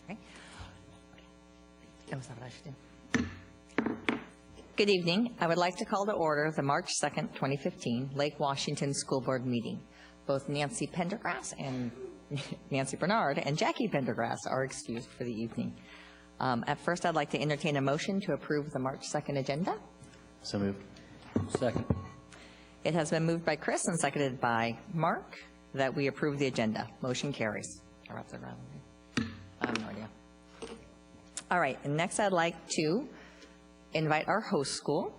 Okay. Is that what I should do? Good evening. I would like to call to order the March 2nd, 2015 Lake Washington School Board meeting. Both Nancy Pendergrass and Nancy Bernard and Jackie Pendergrass are excused for the evening. At first, I'd like to entertain a motion to approve the March 2nd agenda. So moved. Second. It has been moved by Chris and seconded by Mark that we approve the agenda. Motion carries. I have no idea. All right, and next I'd like to invite our host school,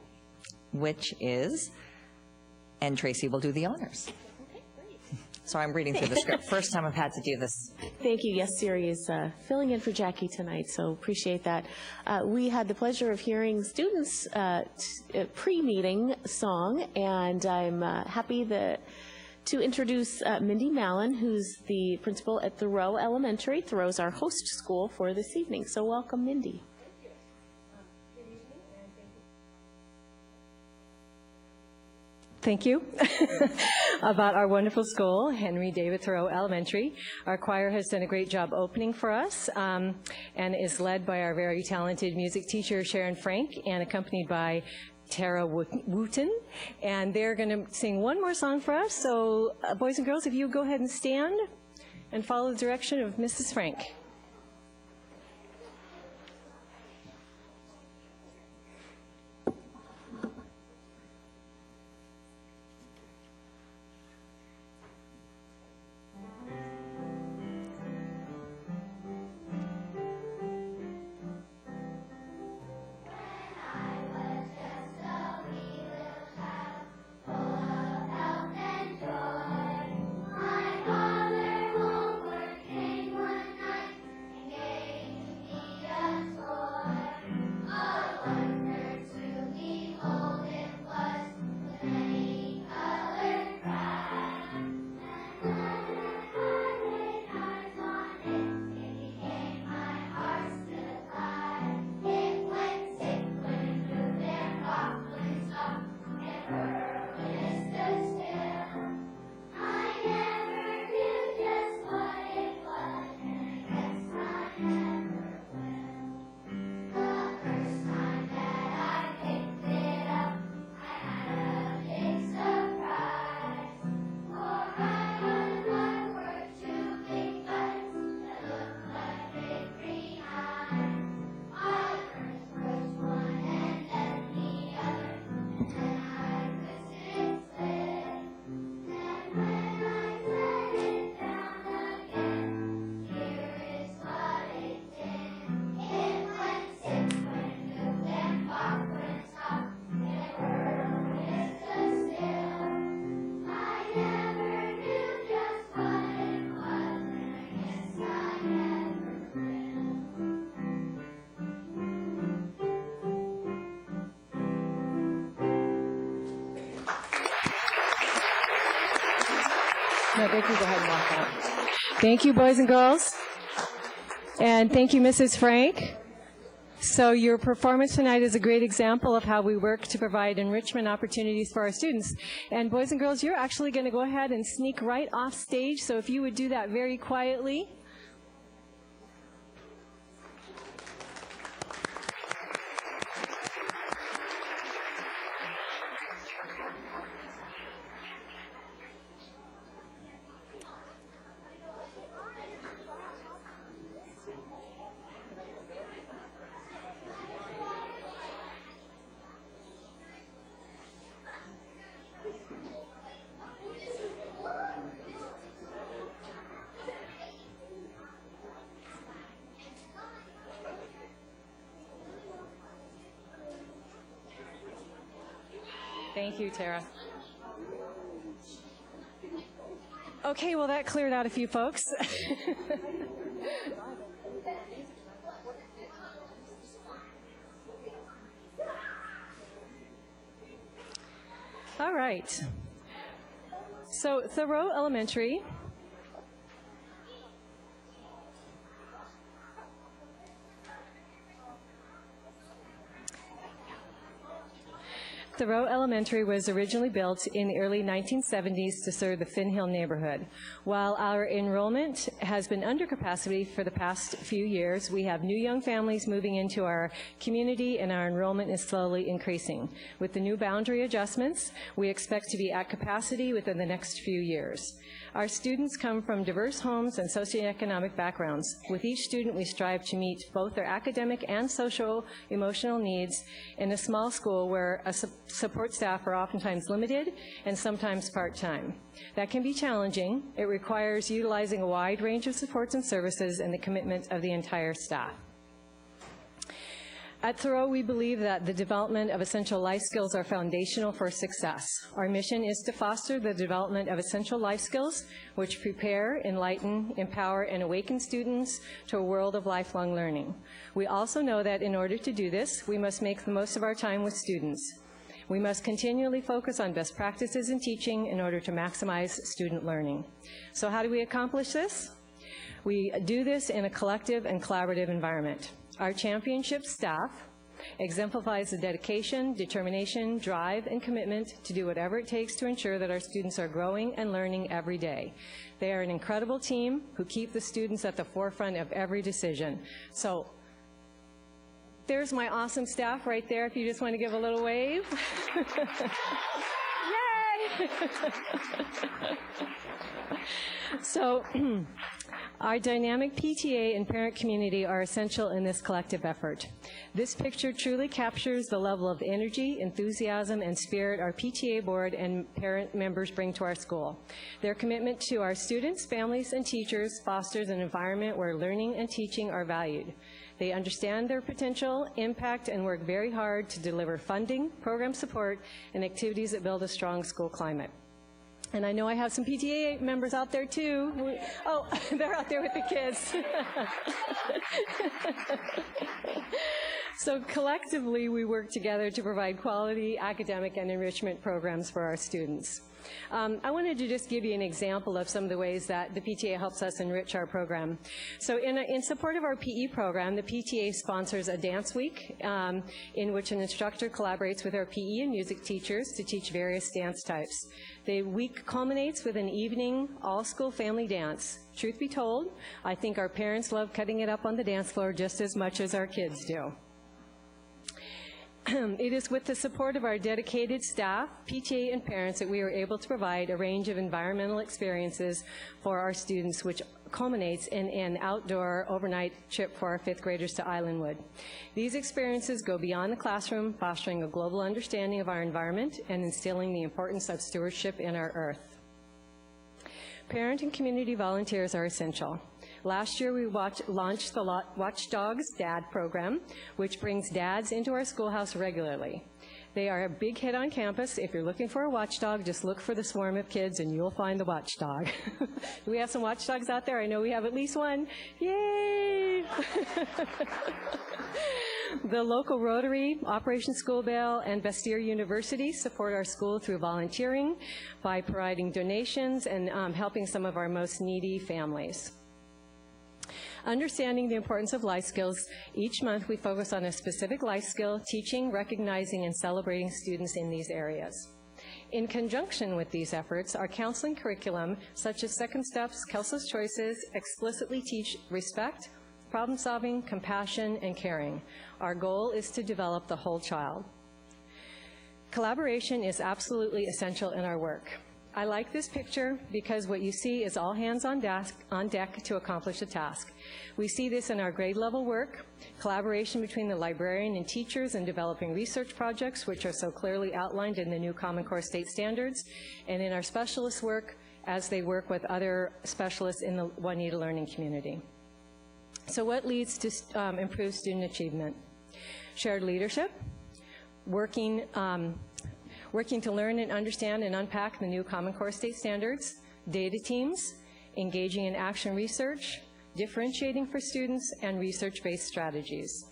which is, and Tracy will do the honors. Okay, great. So I'm reading through the script. First time I've had to do this. Thank you. Yes, Siri is filling in for Jackie tonight, so appreciate that. We had the pleasure of hearing students' pre-meeting song, and I'm happy to introduce Mindy Mallon, who's the principal at Thoreau Elementary. Thoreau's our host school for this evening, so welcome, Mindy. Thank you. About our wonderful school, Henry David Thoreau Elementary. Our choir has done a great job opening for us and is led by our very talented music teacher, Sharon Frank, and accompanied by Tara Wooten. And they're going to sing one more song for us. So, boys and girls, if you go ahead and stand and follow the direction of Mrs. Frank. No, they can go ahead and walk out. Thank you, boys and girls. And thank you, Mrs. Frank. So your performance tonight is a great example of how we work to provide enrichment opportunities for our students. And boys and girls, you're actually going to go ahead and sneak right off stage. So if you would do that very quietly. Thank you, Tara. Okay, well, that cleared out a few folks. All right. So, Thoreau Elementary . Thoreau Elementary was originally built in the early 1970s to serve the Finn Hill neighborhood. While our enrollment has been under capacity for the past few years, we have new young families moving into our community, and our enrollment is slowly increasing. With the new boundary adjustments, we expect to be at capacity within the next few years. Our students come from diverse homes and socioeconomic backgrounds. With each student, we strive to meet both their academic and social-emotional needs in a small school where support staff are oftentimes limited and sometimes part-time. That can be challenging. It requires utilizing a wide range of supports and services and the commitment of the entire staff. At Thoreau, we believe that the development of essential life skills are foundational for success. Our mission is to foster the development of essential life skills which prepare, enlighten, empower, and awaken students to a world of lifelong learning. We also know that in order to do this, we must make the most of our time with students. We must continually focus on best practices in teaching in order to maximize student learning. So how do we accomplish this? We do this in a collective and collaborative environment. Our championship staff exemplifies the dedication, determination, drive, and commitment to do whatever it takes to ensure that our students are growing and learning every day. They are an incredible team who keep the students at the forefront of every decision. So there's my awesome staff right there, if you just want to give a little wave. Yay! So our dynamic PTA and parent community are essential in this collective effort. This picture truly captures the level of energy, enthusiasm, and spirit our PTA board and parent members bring to our school. Their commitment to our students, families, and teachers fosters an environment where learning and teaching are valued. They understand their potential, impact, and work very hard to deliver funding, program support, and activities that build a strong school climate. And I know I have some PTA members out there too. Oh, they're out there with the kids. So collectively, we work together to provide quality academic and enrichment programs for our students. I wanted to just give you an example of some of the ways that the PTA helps us enrich our program. So in support of our PE program, the PTA sponsors a dance week in which an instructor collaborates with our PE and music teachers to teach various dance types. The week culminates with an evening all-school family dance. Truth be told, I think our parents love cutting it up on the dance floor just as much as our kids do. It is with the support of our dedicated staff, PTA, and parents that we are able to provide a range of environmental experiences for our students, which culminates in an outdoor overnight trip for our fifth graders to Islandwood. These experiences go beyond the classroom, fostering a global understanding of our environment and instilling the importance of stewardship in our earth. Parent and community volunteers are essential. Last year, we launched the Watchdogs Dad program, which brings dads into our schoolhouse regularly. They are a big hit on campus. If you're looking for a watchdog, just look for the swarm of kids and you'll find the watchdog. Do we have some watchdogs out there? I know we have at least one. Yay! The local Rotary, Operation School Bell, and Bastyr University support our school through volunteering by providing donations and helping some of our most needy families. Understanding the importance of life skills, each month we focus on a specific life skill, teaching, recognizing, and celebrating students in these areas. In conjunction with these efforts, our counseling curriculum, such as Second Steps, Kelso's Choices, explicitly teach respect, problem-solving, compassion, and caring. Our goal is to develop the whole child. Collaboration is absolutely essential in our work. I like this picture because what you see is all hands on deck to accomplish a task. We see this in our grade level work, collaboration between the librarian and teachers in developing research projects, which are so clearly outlined in the new Common Core state standards, and in our specialist work as they work with other specialists in the Juanita learning community. So what leads to improved student achievement? Shared leadership, working to learn and understand and unpack the new Common Core state standards, data teams, engaging in action research, differentiating for students, and research-based strategies.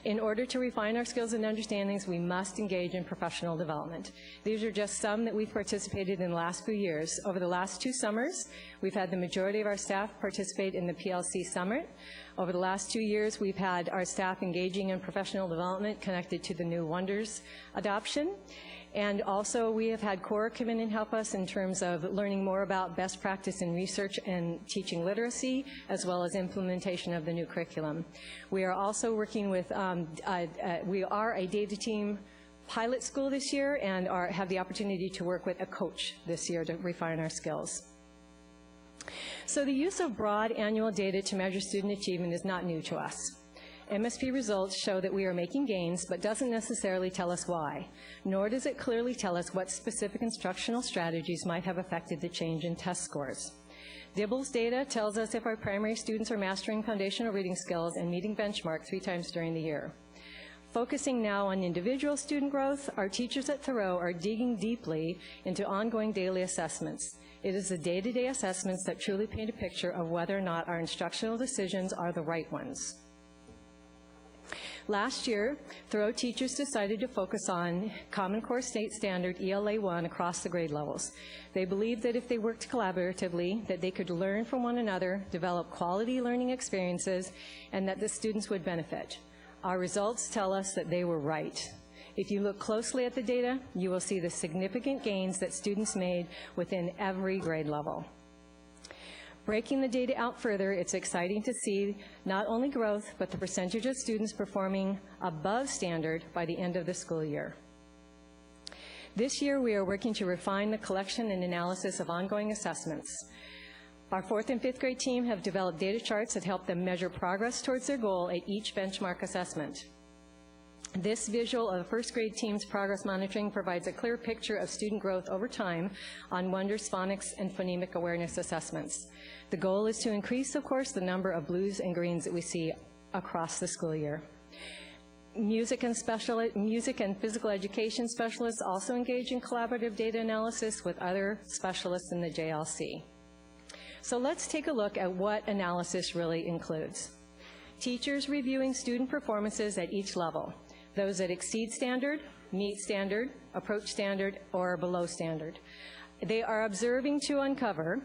In order to refine our skills and understandings, we must engage in professional development. These are just some that we've participated in the last few years. Over the last 2 summers, we've had the majority of our staff participate in the PLC Summit. Over the last 2 years, we've had our staff engaging in professional development connected to the new Wonders adoption. And also, we have had CORE come in and help us in terms of learning more about best practice in research and teaching literacy, as well as implementation of the new curriculum. We are also working with, we are a data team pilot school this year and have the opportunity to work with a coach this year to refine our skills. So the use of broad annual data to measure student achievement is not new to us. MSP results show that we are making gains, but doesn't necessarily tell us why, nor does it clearly tell us what specific instructional strategies might have affected the change in test scores. DIBELS data tells us if our primary students are mastering foundational reading skills and meeting benchmark 3 times during the year. Focusing now on individual student growth, our teachers at Thoreau are digging deeply into ongoing daily assessments. It is the day-to-day assessments that truly paint a picture of whether or not our instructional decisions are the right ones. Last year, Thoreau teachers decided to focus on Common Core State Standard ELA 1 across the grade levels. They believed that if they worked collaboratively, that they could learn from one another, develop quality learning experiences, and that the students would benefit. Our results tell us that they were right. If you look closely at the data, you will see the significant gains that students made within every grade level. Breaking the data out further, it's exciting to see not only growth, but the percentage of students performing above standard by the end of the school year. This year, we are working to refine the collection and analysis of ongoing assessments. Our 4th and 5th grade team have developed data charts that help them measure progress towards their goal at each benchmark assessment. This visual of the 1st grade team's progress monitoring provides a clear picture of student growth over time on Wonders phonics and phonemic awareness assessments. The goal is to increase, of course, the number of blues and greens that we see across the school year. Music and physical education specialists also engage in collaborative data analysis with other specialists in the JLC. So let's take a look at what analysis really includes. Teachers reviewing student performances at each level. Those that exceed standard, meet standard, approach standard, or are below standard. They are observing to uncover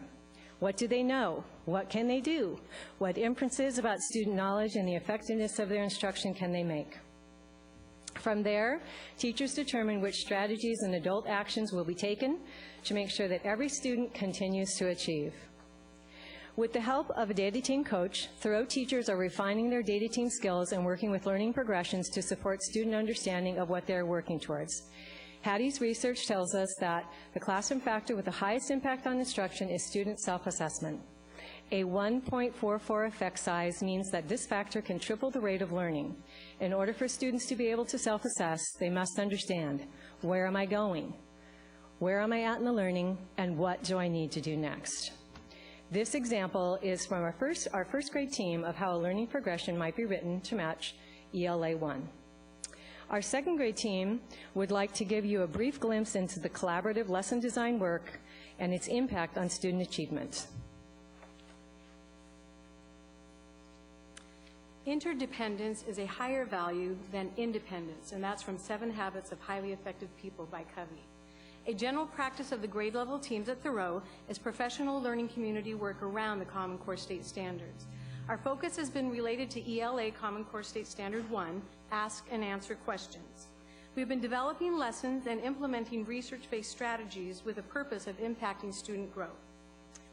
what do they know, what can they do, what inferences about student knowledge and the effectiveness of their instruction can they make. From there, teachers determine which strategies and adult actions will be taken to make sure that every student continues to achieve. With the help of a data team coach, Thoreau teachers are refining their data team skills and working with learning progressions to support student understanding of what they're working towards. Hattie's research tells us that the classroom factor with the highest impact on instruction is student self-assessment. A 1.44 effect size means that this factor can triple the rate of learning. In order for students to be able to self-assess, they must understand, where am I going? Where am I at in the learning, and what do I need to do next? This example is from our first grade team of how a learning progression might be written to match ELA 1. Our 2nd grade team would like to give you a brief glimpse into the collaborative lesson design work and its impact on student achievement. Interdependence is a higher value than independence, and that's from 7 Habits of Highly Effective People by Covey. A general practice of the grade level teams at Thoreau is professional learning community work around the Common Core State Standards. Our focus has been related to ELA Common Core State Standard 1, Ask and Answer Questions. We've been developing lessons and implementing research-based strategies with the purpose of impacting student growth.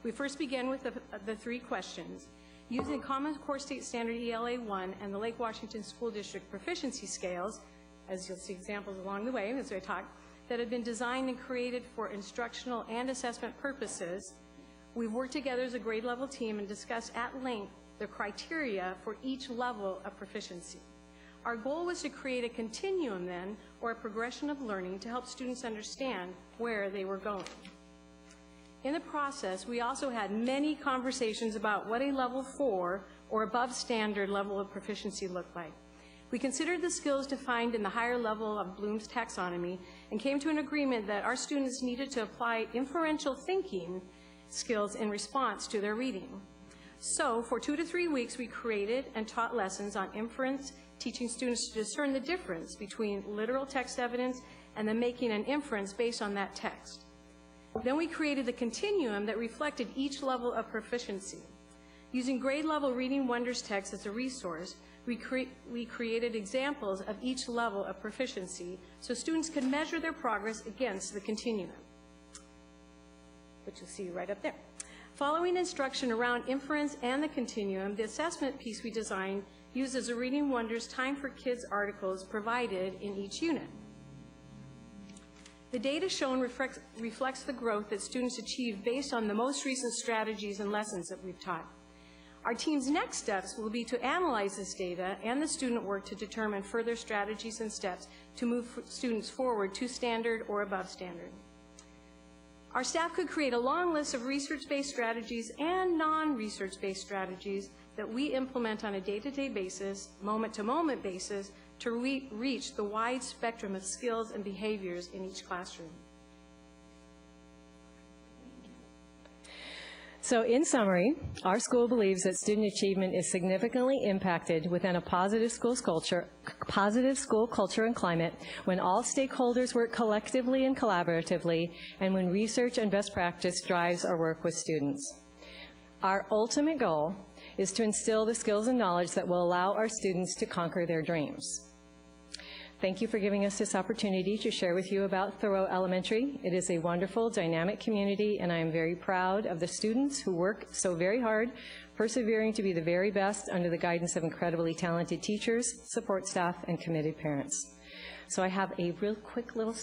We first began with the 3 questions. Using Common Core State Standard ELA 1 and the Lake Washington School District proficiency scales, as you'll see examples along the way as I talk, that have been designed and created for instructional and assessment purposes, we've worked together as a grade level team and discussed at length the criteria for each level of proficiency. Our goal was to create a continuum then, or a progression of learning to help students understand where they were going. In the process, we also had many conversations about what a level 4 or above standard level of proficiency looked like. We considered the skills defined in the higher level of Bloom's taxonomy and came to an agreement that our students needed to apply inferential thinking skills in response to their reading. So for 2 to 3 weeks, we created and taught lessons on inference, teaching students to discern the difference between literal text evidence and then making an inference based on that text. Then we created the continuum that reflected each level of proficiency. Using grade-level Reading Wonders text as a resource, we created examples of each level of proficiency so students could measure their progress against the continuum, which you'll see right up there. Following instruction around inference and the continuum, the assessment piece we designed uses a Reading Wonders Time for Kids articles provided in each unit. The data shown reflects the growth that students achieve based on the most recent strategies and lessons that we've taught. Our team's next steps will be to analyze this data and the student work to determine further strategies and steps to move students forward to standard or above standard. Our staff could create a long list of research-based strategies and non-research-based strategies that we implement on a day-to-day basis, moment-to-moment basis, to reach the wide spectrum of skills and behaviors in each classroom. So in summary, our school believes that student achievement is significantly impacted within a positive school culture and climate when all stakeholders work collectively and collaboratively, and when research and best practice drives our work with students. Our ultimate goal is to instill the skills and knowledge that will allow our students to conquer their dreams. Thank you for giving us this opportunity to share with you about Thoreau Elementary. It is a wonderful, dynamic community, and I am very proud of the students who work so very hard, persevering to be the very best under the guidance of incredibly talented teachers, support staff, and committed parents. So I have a real quick little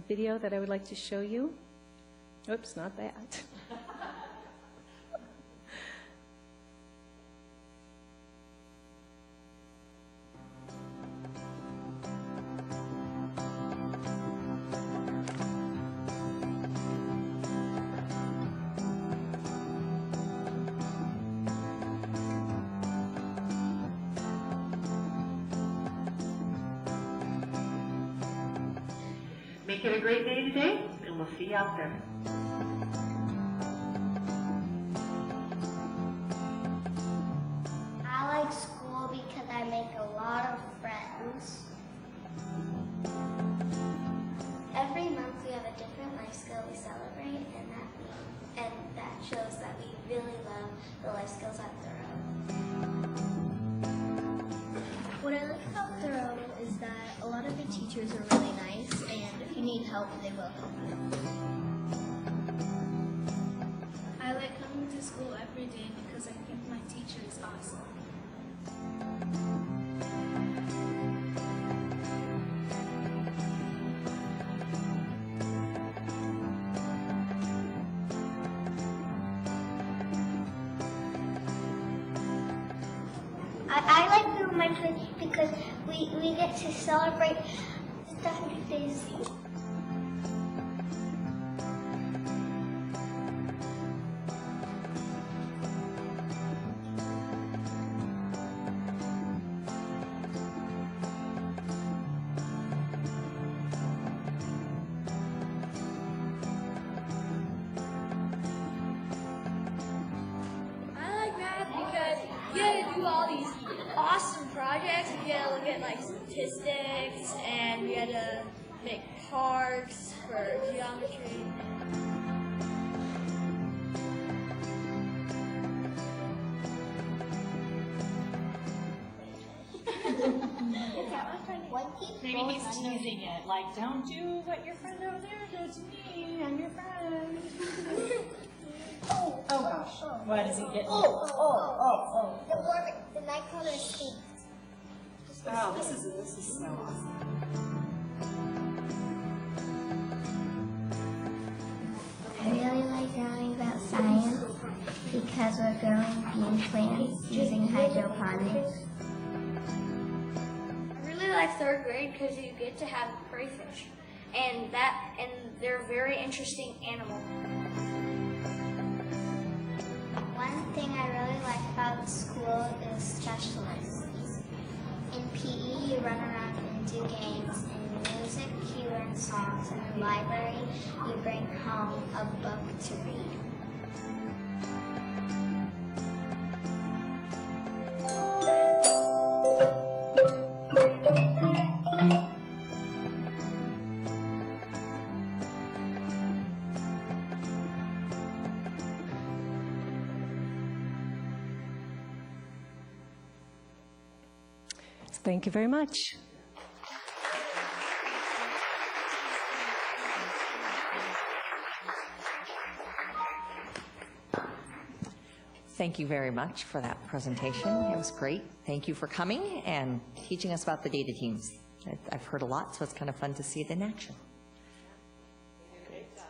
video that I would like to show you. Oops, not that. Make it a great day today, and we'll see you out there. I like school because I make a lot of friends. Every month we have a different life skill we celebrate, and that shows that we really love the life skills at Thoreau. What I like about Thoreau is that a lot of the teachers are really nice, and if you need help, they will help you. I like coming to school every day because I think my teacher is awesome. I like the elementary because we get to celebrate stuff in days. I like math because you get to do all these awesome projects. You get to look at like statistics, and you get to make parks for geometry. Maybe he's teasing it, like, don't do what your friend over there did to me. I'm your friend. Oh gosh. What is he getting? The night color is pink. Oh, this is so awesome. I really like knowing about science because we're growing bean plants using hydroponics. I really like third grade because you get to have crayfish, and they're a very interesting animal. One thing I really like about school is specialists. In PE, you run around and do games. In music, you learn songs. In the library, you bring home a book to read. Thank you very much. Thank you very much for that presentation. It was great. Thank you for coming and teaching us about the data teams. I've heard a lot, so it's kind of fun to see it in action. Great. Yeah,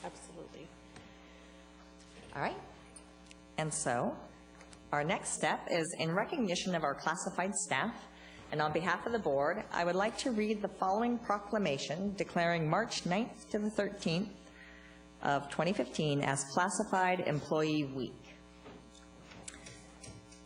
absolutely. All right. And so our next step is in recognition of our classified staff, and on behalf of the board, I would like to read the following proclamation declaring March 9th to the 13th of 2015 as Classified Employee Week.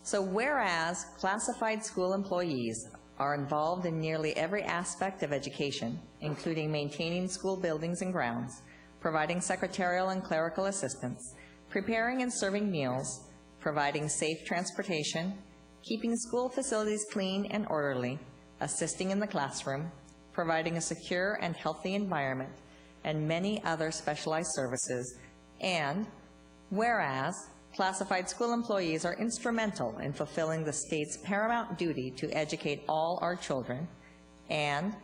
So whereas classified school employees are involved in nearly every aspect of education, including maintaining school buildings and grounds, providing secretarial and clerical assistance, preparing and serving meals, providing safe transportation, keeping school facilities clean and orderly, assisting in the classroom, providing a secure and healthy environment, and many other specialized services, and whereas classified school employees are instrumental in fulfilling the state's paramount duty to educate all our children, and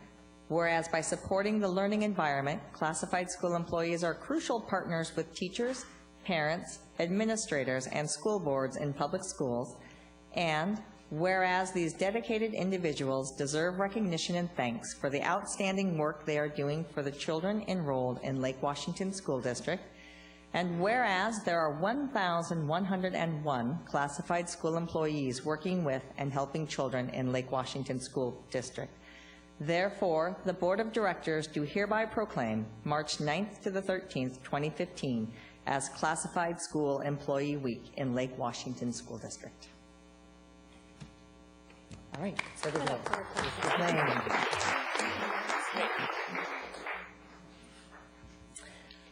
whereas by supporting the learning environment, classified school employees are crucial partners with teachers, parents, administrators, and school boards in public schools, and whereas these dedicated individuals deserve recognition and thanks for the outstanding work they are doing for the children enrolled in Lake Washington School District, and whereas there are 1,101 classified school employees working with and helping children in Lake Washington School District. Therefore, the Board of Directors do hereby proclaim March 9th to the 13th, 2015 as Classified School Employee Week in Lake Washington School District. All right, so there's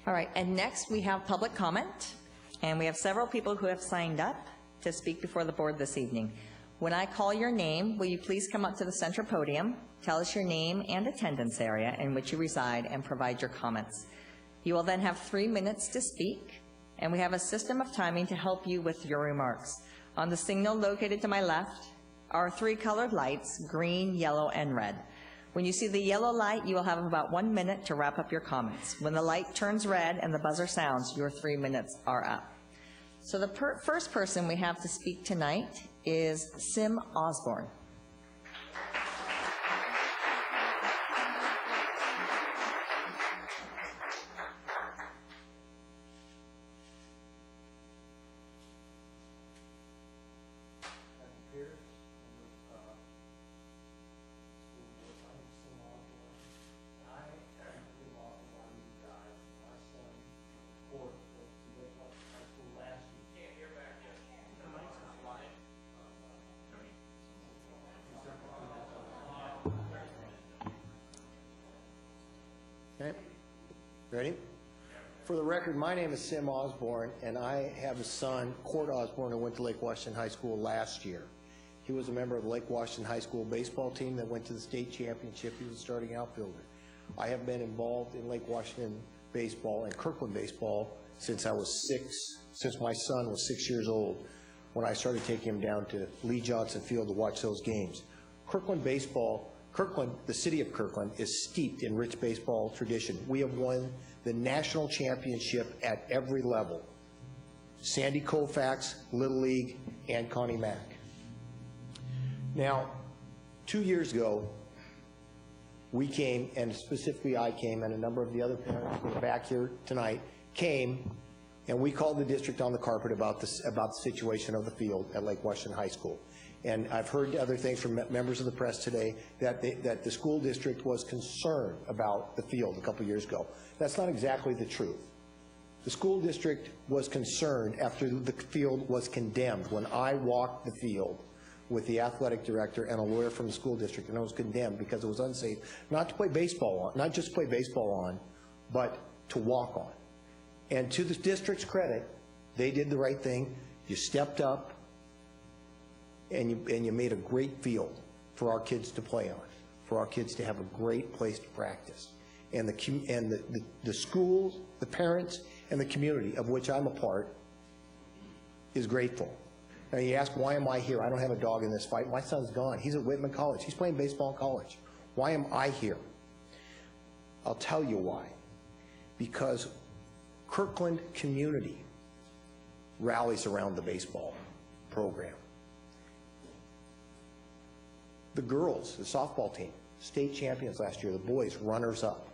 All right, and next we have public comment, and we have several people who have signed up to speak before the board this evening. When I call your name, will you please come up to the center podium, tell us your name and attendance area in which you reside, and provide your comments. You will then have 3 minutes to speak, and we have a system of timing to help you with your remarks. On the signal located to my left are 3 colored lights, green, yellow, and red. When you see the yellow light, you will have about 1 minute to wrap up your comments. When the light turns red and the buzzer sounds, your 3 minutes are up. So the first person we have to speak tonight is Sim Osborne. Okay. Ready? For the record, my name is Sim Osborne, and I have a son, Court Osborne, who went to Lake Washington High School last year. He was a member of the Lake Washington High School baseball team that went to the state championship. He was a starting outfielder. I have been involved in Lake Washington baseball and Kirkland baseball since I was 6, since my son was 6 years old, when I started taking him down to Lee Johnson Field to watch those games. Kirkland baseball, the city of Kirkland, is steeped in rich baseball tradition. We have won the national championship at every level. Sandy Koufax, Little League, and Connie Mack. Now, 2 years ago, we came, and specifically I came, and a number of the other parents who are back here tonight came, and we called the district on the carpet about the situation of the field at Lake Washington High School. And I've heard other things from members of the press today that the school district was concerned about the field a couple years ago. That's not exactly the truth. The school district was concerned after the field was condemned. When I walked the field with the athletic director and a lawyer from the school district, and it was condemned because it was unsafe, not to play baseball on, not just play baseball on, but to walk on. And to the district's credit, they did the right thing. You stepped up, and you made a great field for our kids to play on, for our kids to have a great place to practice. And the schools, the parents, and the community, of which I'm a part, is grateful. Now, you ask, why am I here? I don't have a dog in this fight. My son's gone. He's at Whitman College. He's playing baseball in college. Why am I here? I'll tell you why. Because Kirkland community rallies around the baseball program. The girls, the softball team, state champions last year. The boys, runners-up.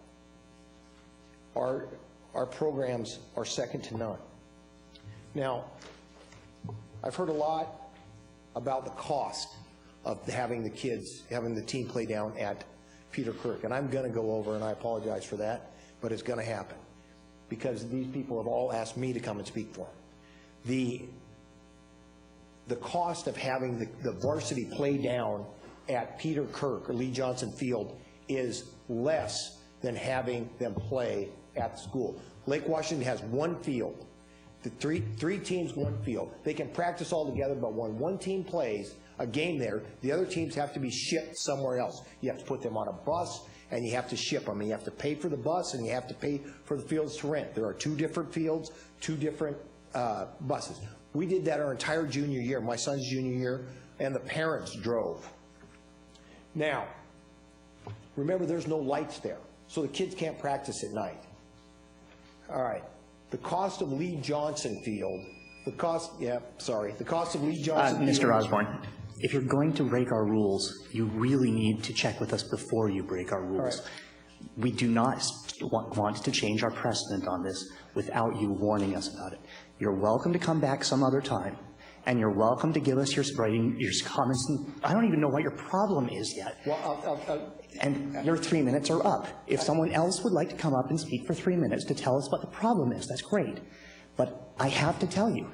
Our programs are second to none. Now, I've heard a lot about the cost of having the kids, having the team play down at Peter Kirk, and I'm going to go over, and I apologize for that, but it's going to happen because these people have all asked me to come and speak for them. The cost of having the varsity play down at Peter Kirk or Lee Johnson Field is less than having them play at the school. Lake Washington has one field. The three teams, one field. They can practice all together, but when one team plays a game there, the other teams have to be shipped somewhere else. You have to put them on a bus, and you have to ship them. And you have to pay for the bus, and you have to pay for the fields to rent. There are 2 different fields, 2 different buses. We did that our entire junior year, my son's junior year, and the parents drove. Now, remember, there's no lights there, so the kids can't practice at night. All right. The cost of Lee Johnson Field, the cost of Lee Johnson Field. Mr. Osborne, if you're going to break our rules, you really need to check with us before you break our rules. Right. We do not want to change our precedent on this without you warning us about it. You're welcome to come back some other time, and you're welcome to give us your comments. I don't even know what your problem is yet. Well, and your 3 minutes are up. If someone else would like to come up and speak for 3 minutes to tell us what the problem is, that's great. But I have to tell you,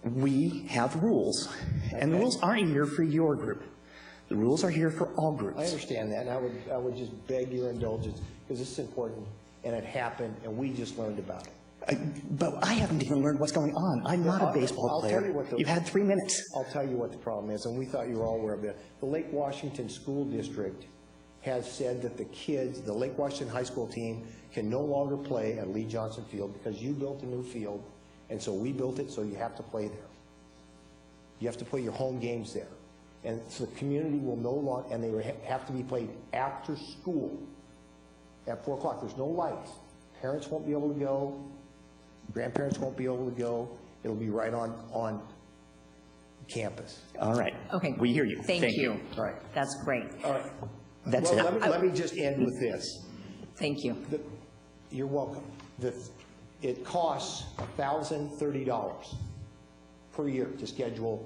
we have rules, and the rules aren't here for your group. The rules are here for all groups. I understand that, and I would just beg your indulgence, because this is important, and it happened, and we just learned about it. But I haven't even learned what's going on. I'm not a baseball player. I'll tell you what You've had 3 minutes. I'll tell you what the problem is, and we thought you were all aware of it. The Lake Washington School District has said that the kids, the Lake Washington High School team, can no longer play at Lee Johnson Field because you built a new field, and so we built it, so you have to play there. You have to play your home games there. And so the community will no longer, and they have to be played after school at 4 o'clock. There's no lights. Parents won't be able to go. Grandparents won't be able to go. It'll be right on campus. All right. Okay. We hear you. Thank you. All right. That's great. All right. That's well, it. Let me just end with this. Thank you. You're welcome. It costs $1,030 per year to schedule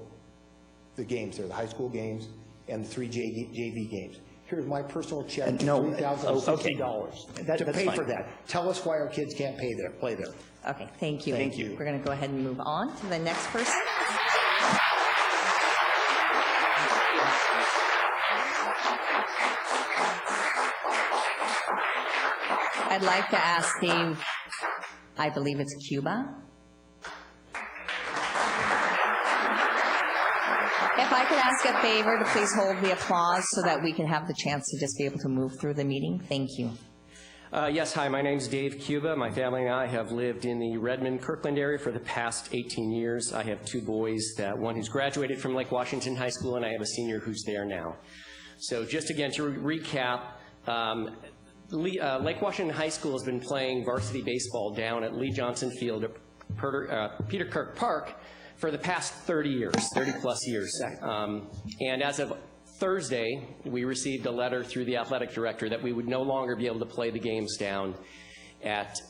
the games there, the high school games and the 3 JV games. Here's my personal check, $3,060 to pay for that. Tell us why our kids can't play there. Okay, thank you. Thank you. We're going to go ahead and move on to the next person. I'd like to ask Dave, I believe it's Cuba. If I could ask a favor to please hold the applause so that we can have the chance to just be able to move through the meeting. Thank you. Yes, hi, my name's Dave Cuba. My family and I have lived in the Redmond-Kirkland area for the past 18 years. I have 2 boys, one who's graduated from Lake Washington High School, and I have a senior who's there now. So just again to recap, Lake Washington High School has been playing varsity baseball down at Lee Johnson Field at Peter Kirk Park for the past 30 years, 30-plus years. And as of Thursday, we received a letter through the athletic director that we would no longer be able to play the games down at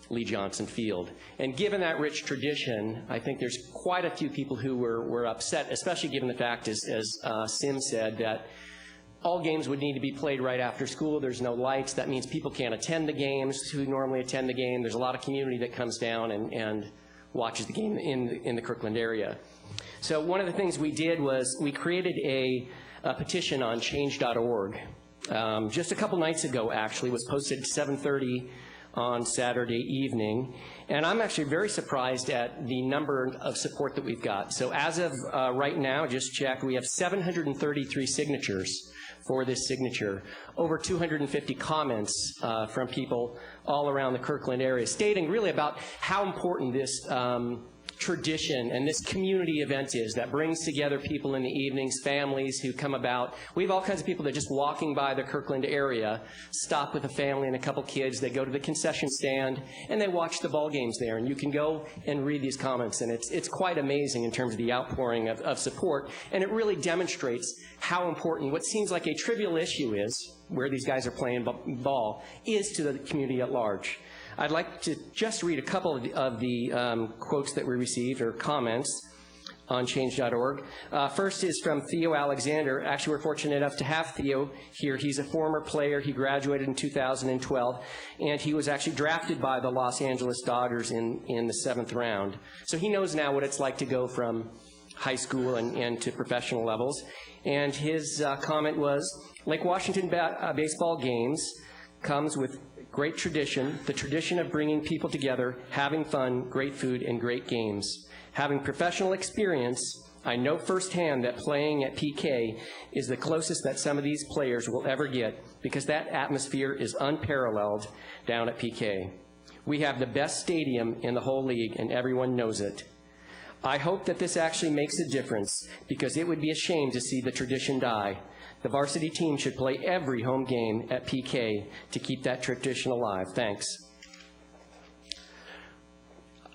Lee Johnson Field. And given that rich tradition, I think there's quite a few people who were upset, especially given the fact, as Sim said, that all games would need to be played right after school. There's no lights. That means people can't attend the games who normally attend the game. There's a lot of community that comes down and watches the game in the Kirkland area. So one of the things we did was we created a petition on change.org. Just a couple nights ago, actually, was posted at 7:30 on Saturday evening. And I'm actually very surprised at the number of support that we've got. So as of right now, just checked, we have 733 signatures for this signature, over 250 comments from people all around the Kirkland area, stating really about how important this tradition and this community event is that brings together people in the evenings, families who come about. We have all kinds of people that just walking by the Kirkland area stop with a family and a couple kids. They go to the concession stand and they watch the ball games there. And you can go and read these comments, and it's quite amazing in terms of the outpouring of support. And it really demonstrates how important what seems like a trivial issue is, where these guys are playing ball, is to the community at large. I'd like to just read a couple of the quotes that we received, or comments, on change.org. First is from Theo Alexander. Actually, we're fortunate enough to have Theo here. He's a former player. He graduated in 2012, and he was actually drafted by the Los Angeles Dodgers in the 7th round. So he knows now what it's like to go from high school and to professional levels. And his comment was, Lake Washington baseball games comes with great tradition, the tradition of bringing people together, having fun, great food, and great games. Having professional experience, I know firsthand that playing at PK is the closest that some of these players will ever get, because that atmosphere is unparalleled down at PK. We have the best stadium in the whole league, and everyone knows it. I hope that this actually makes a difference, because it would be a shame to see the tradition die. The varsity team should play every home game at PK to keep that tradition alive. Thanks.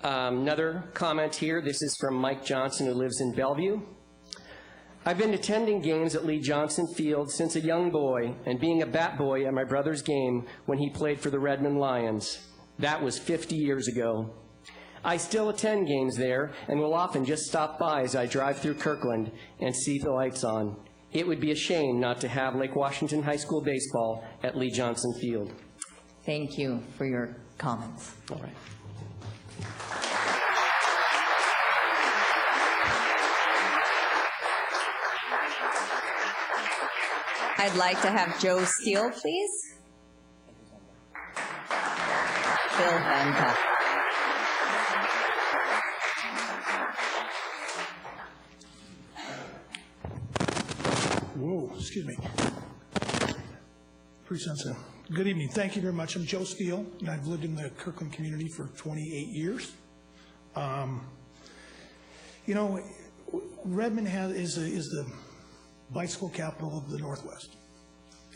Another comment here. This is from Mike Johnson, who lives in Bellevue. I've been attending games at Lee Johnson Field since a young boy, and being a bat boy at my brother's game when he played for the Redmond Lions. That was 50 years ago. I still attend games there and will often just stop by as I drive through Kirkland and see the lights on. It would be a shame not to have Lake Washington High School baseball at Lee Johnson Field. Thank you for your comments. All right. I'd like to have Joe Steele, please. Phil Van Tuck. Whoa, excuse me. Pretty sensitive. Good evening. Thank you very much. I'm Joe Steele, and I've lived in the Kirkland community for 28 years. You know, Redmond is the bicycle capital of the Northwest.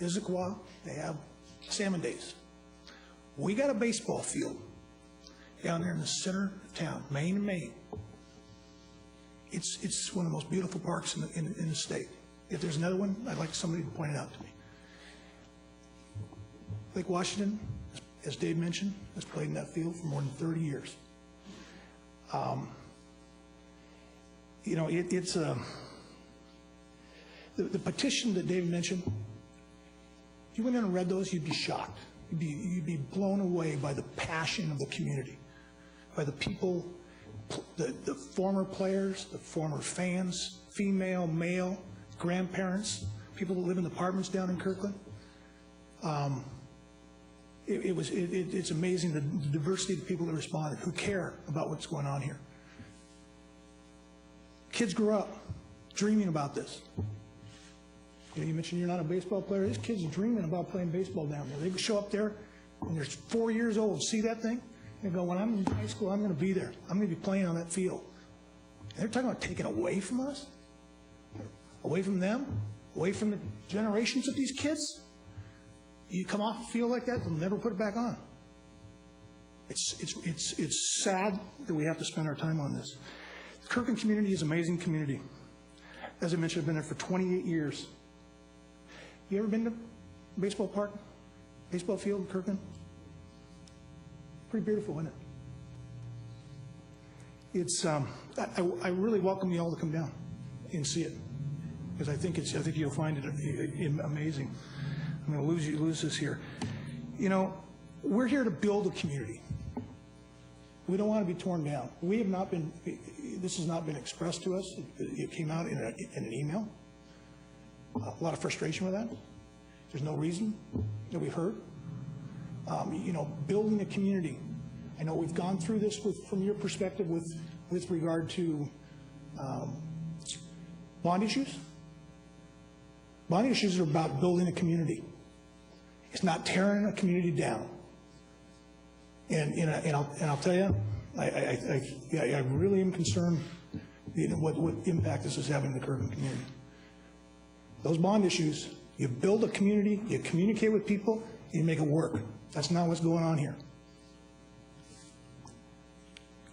Issaquah, they have Salmon Days. We got a baseball field down there in the center of town, Main and Main. It's one of the most beautiful parks in the state. If there's another one, I'd like somebody to point it out to me. Lake Washington, as Dave mentioned, has played in that field for more than 30 years. You know, it's the petition that Dave mentioned. If you went in and read those, you'd be shocked. You'd be blown away by the passion of the community, by the people, the former players, the former fans, female, male, grandparents, people that live in apartments down in Kirkland. It's amazing the diversity of the people that responded, who care about what's going on here. Kids grew up dreaming about this. You know, you mentioned you're not a baseball player. These kids are dreaming about playing baseball down there. They show up there when they're 4 years old, see that thing, and go, when I'm in high school, I'm going to be there. I'm going to be playing on that field. And they're talking about taking away from us, away from them, away from the generations of these kids. You come off a field like that, they'll never put it back on. It's sad that we have to spend our time on this. The Kirkland community is an amazing community. As I mentioned, I've been there for 28 years. You ever been to baseball park, baseball field in Kirkland? Pretty beautiful, isn't it? It's I really welcome you all to come down and see it, because I think you'll find it amazing. I'm going to lose this here. You know, we're here to build a community. We don't want to be torn down. We have not been. This has not been expressed to us. It came out in an email. A lot of frustration with that. There's no reason that we've heard. You know, building a community. I know we've gone through this from your perspective with regard to bond issues. Bond issues are about building a community. It's not tearing a community down. And I'll tell you, I really am concerned, what impact this is having on the Kirkland community. Those bond issues, you build a community, you communicate with people, you make it work. That's not what's going on here.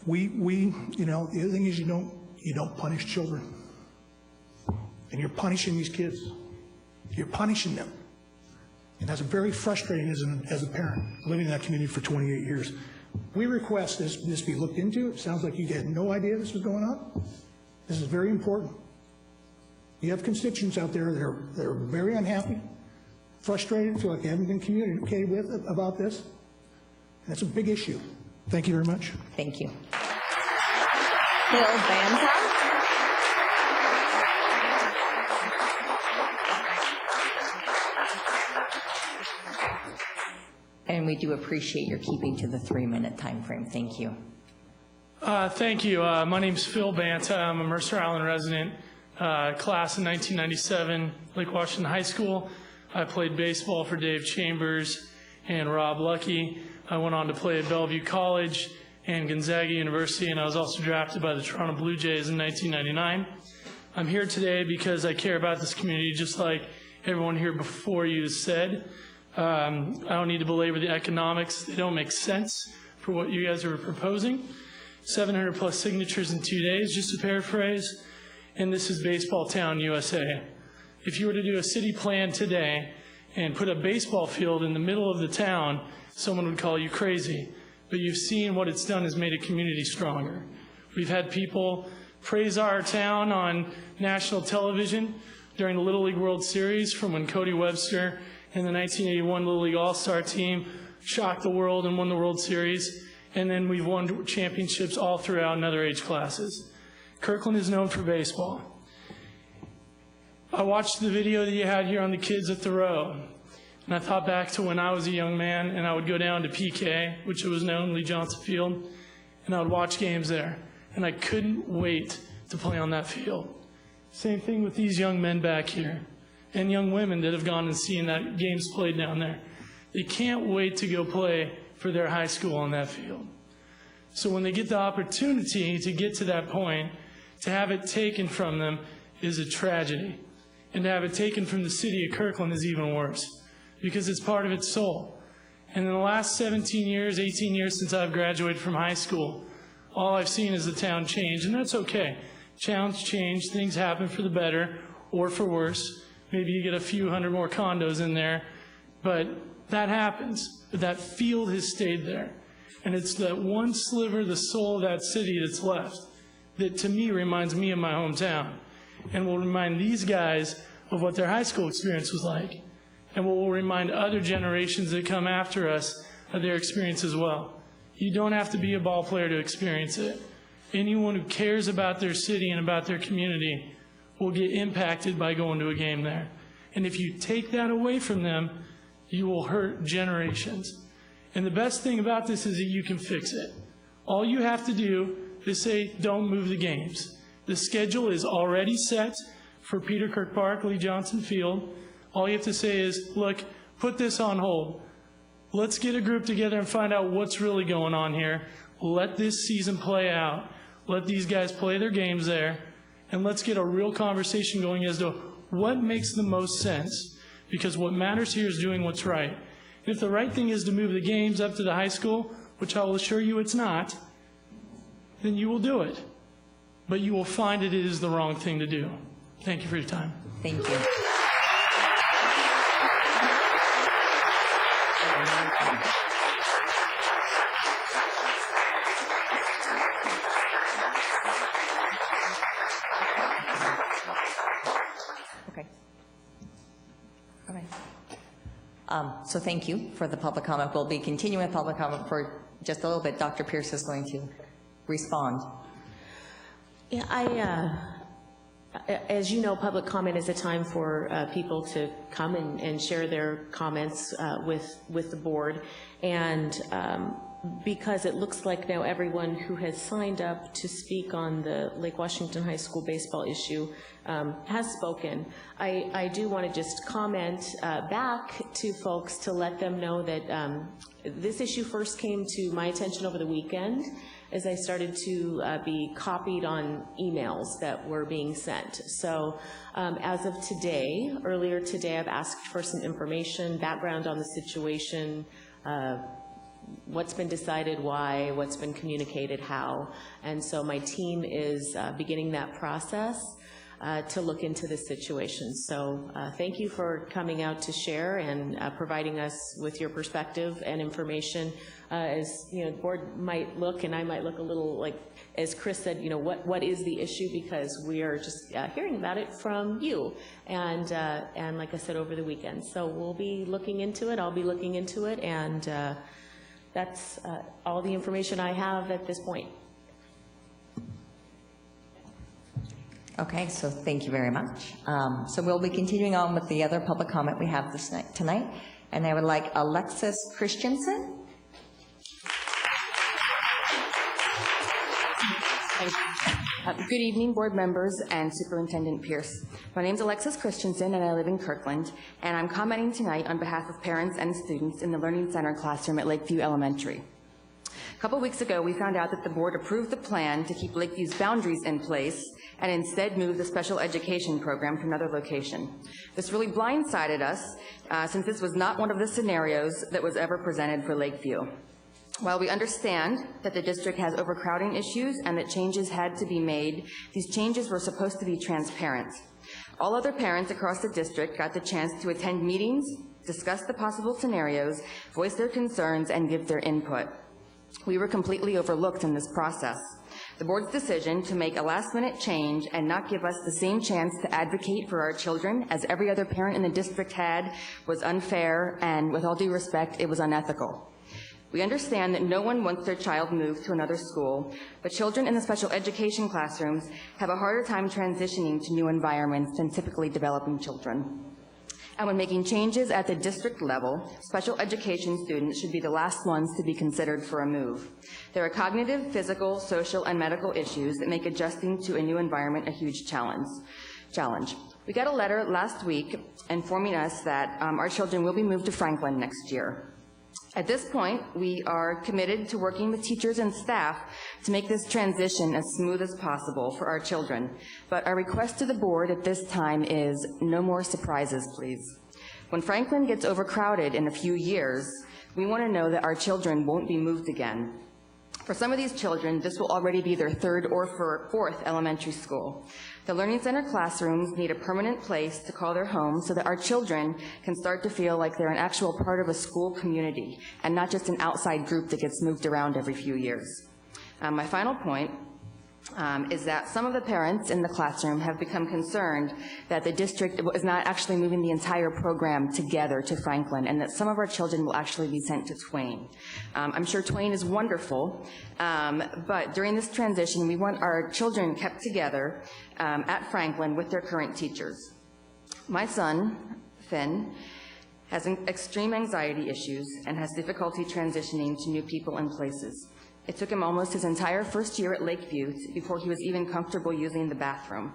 The other thing is you don't punish children. And you're punishing these kids. You're punishing them. And that's very frustrating as a parent, living in that community for 28 years. We request this be looked into. It sounds like you had no idea this was going on. This is very important. You have constituents out there that are very unhappy, frustrated, feel like they haven't been communicated with about this. And that's a big issue. Thank you very much. Thank you. Phil Banta. And we do appreciate your keeping to the 3-minute time frame. Thank you. Thank you. My name's Phil Banta. I'm a Mercer Island resident, class in 1997, Lake Washington High School. I played baseball for Dave Chambers and Rob Lucky. I went on to play at Bellevue College and Gonzaga University, and I was also drafted by the Toronto Blue Jays in 1999. I'm here today because I care about this community just like everyone here before you has said. I don't need to belabor the economics. They don't make sense for what you guys are proposing. 700 plus signatures in 2 days, just to paraphrase, and this is Baseball Town, USA. If you were to do a city plan today and put a baseball field in the middle of the town, someone would call you crazy. But you've seen what it's done has made a community stronger. We've had people praise our town on national television during the Little League World Series, from when Cody Webster and the 1981 Little League All-Star team shocked the world and won the World Series. And then we've won championships all throughout in other age classes. Kirkland is known for baseball. I watched the video that you had here on the kids at Thoreau, and I thought back to when I was a young man and I would go down to PK, which was known, Lee Johnson Field, and I would watch games there. And I couldn't wait to play on that field. Same thing with these young men back here and young women that have gone and seen that games played down there. They can't wait to go play for their high school on that field. So when they get the opportunity to get to that point, to have it taken from them is a tragedy. And to have it taken from the city of Kirkland is even worse, because it's part of its soul. And in the last 17 years, 18 years since I've graduated from high school, all I've seen is the town change, and that's okay. Towns change, things happen for the better or for worse. Maybe you get a few hundred more condos in there, but that happens. But that field has stayed there. And it's that one sliver, the soul of that city that's left, that to me reminds me of my hometown, and will remind these guys of what their high school experience was like, and will remind other generations that come after us of their experience as well. You don't have to be a ball player to experience it. Anyone who cares about their city and about their community will get impacted by going to a game there. And if you take that away from them, you will hurt generations. And the best thing about this is that you can fix it. All you have to do is say, don't move the games. The schedule is already set for Peter Kirk Park, Lee Johnson Field. All you have to say is, look, put this on hold. Let's get a group together and find out what's really going on here. Let this season play out. Let these guys play their games there. And let's get a real conversation going as to what makes the most sense. Because what matters here is doing what's right. And if the right thing is to move the games up to the high school, which I will assure you it's not, then you will do it. But you will find that it is the wrong thing to do. Thank you for your time. Thank you. Okay. All right. So thank you for the public comment. We'll be continuing with public comment for just a little bit. Dr. Pierce is going to respond. Yeah, as you know, public comment is a time for people to come and share their comments with the board. And because it looks like now everyone who has signed up to speak on the Lake Washington High School baseball issue has spoken, I do want to just comment back to folks to let them know that this issue first came to my attention over the weekend. as I started to be copied on emails that were being sent. So as of today, earlier today, I've asked for some information, background on the situation, what's been decided why, what's been communicated how. And so my team is beginning that process to look into the situation. So thank you for coming out to share and providing us with your perspective and information. As you know, the board might look, and I might look a little like, as Chris said, you know, what is the issue, because we are just hearing about it from you, and like I said, over the weekend. So we'll be looking into it. I'll be looking into it, and that's all the information I have at this point. Okay, so thank you very much. So we'll be continuing on with the other public comment we have tonight, and I would like Alexis Christensen. Good evening, board members and Superintendent Pierce. My name is Alexis Christensen, and I live in Kirkland, and I'm commenting tonight on behalf of parents and students in the Learning Center classroom at Lakeview Elementary. A couple weeks ago, we found out that the board approved the plan to keep Lakeview's boundaries in place and instead move the special education program to another location. This really blindsided us, since this was not one of the scenarios that was ever presented for Lakeview. While we understand that the district has overcrowding issues and that changes had to be made, these changes were supposed to be transparent. All other parents across the district got the chance to attend meetings, discuss the possible scenarios, voice their concerns, and give their input. We were completely overlooked in this process. The board's decision to make a last-minute change and not give us the same chance to advocate for our children as every other parent in the district had was unfair, and with all due respect, it was unethical. We understand that no one wants their child moved to another school, but children in the special education classrooms have a harder time transitioning to new environments than typically developing children. And when making changes at the district level, special education students should be the last ones to be considered for a move. There are cognitive, physical, social, and medical issues that make adjusting to a new environment a huge challenge. We got a letter last week informing us that our children will be moved to Franklin next year. At this point, we are committed to working with teachers and staff to make this transition as smooth as possible for our children. But our request to the board at this time is no more surprises, please. When Franklin gets overcrowded in a few years, we want to know that our children won't be moved again. For some of these children, this will already be their third or fourth elementary school. The Learning Center classrooms need a permanent place to call their home so that our children can start to feel like they're an actual part of a school community and not just an outside group that gets moved around every few years. My final point is that some of the parents in the classroom have become concerned that the district is not actually moving the entire program together to Franklin, and that some of our children will actually be sent to Twain. I'm sure Twain is wonderful, but during this transition, we want our children kept together at Franklin with their current teachers. My son, Finn, has extreme anxiety issues and has difficulty transitioning to new people and places. It took him almost his entire first year at Lakeview before he was even comfortable using the bathroom.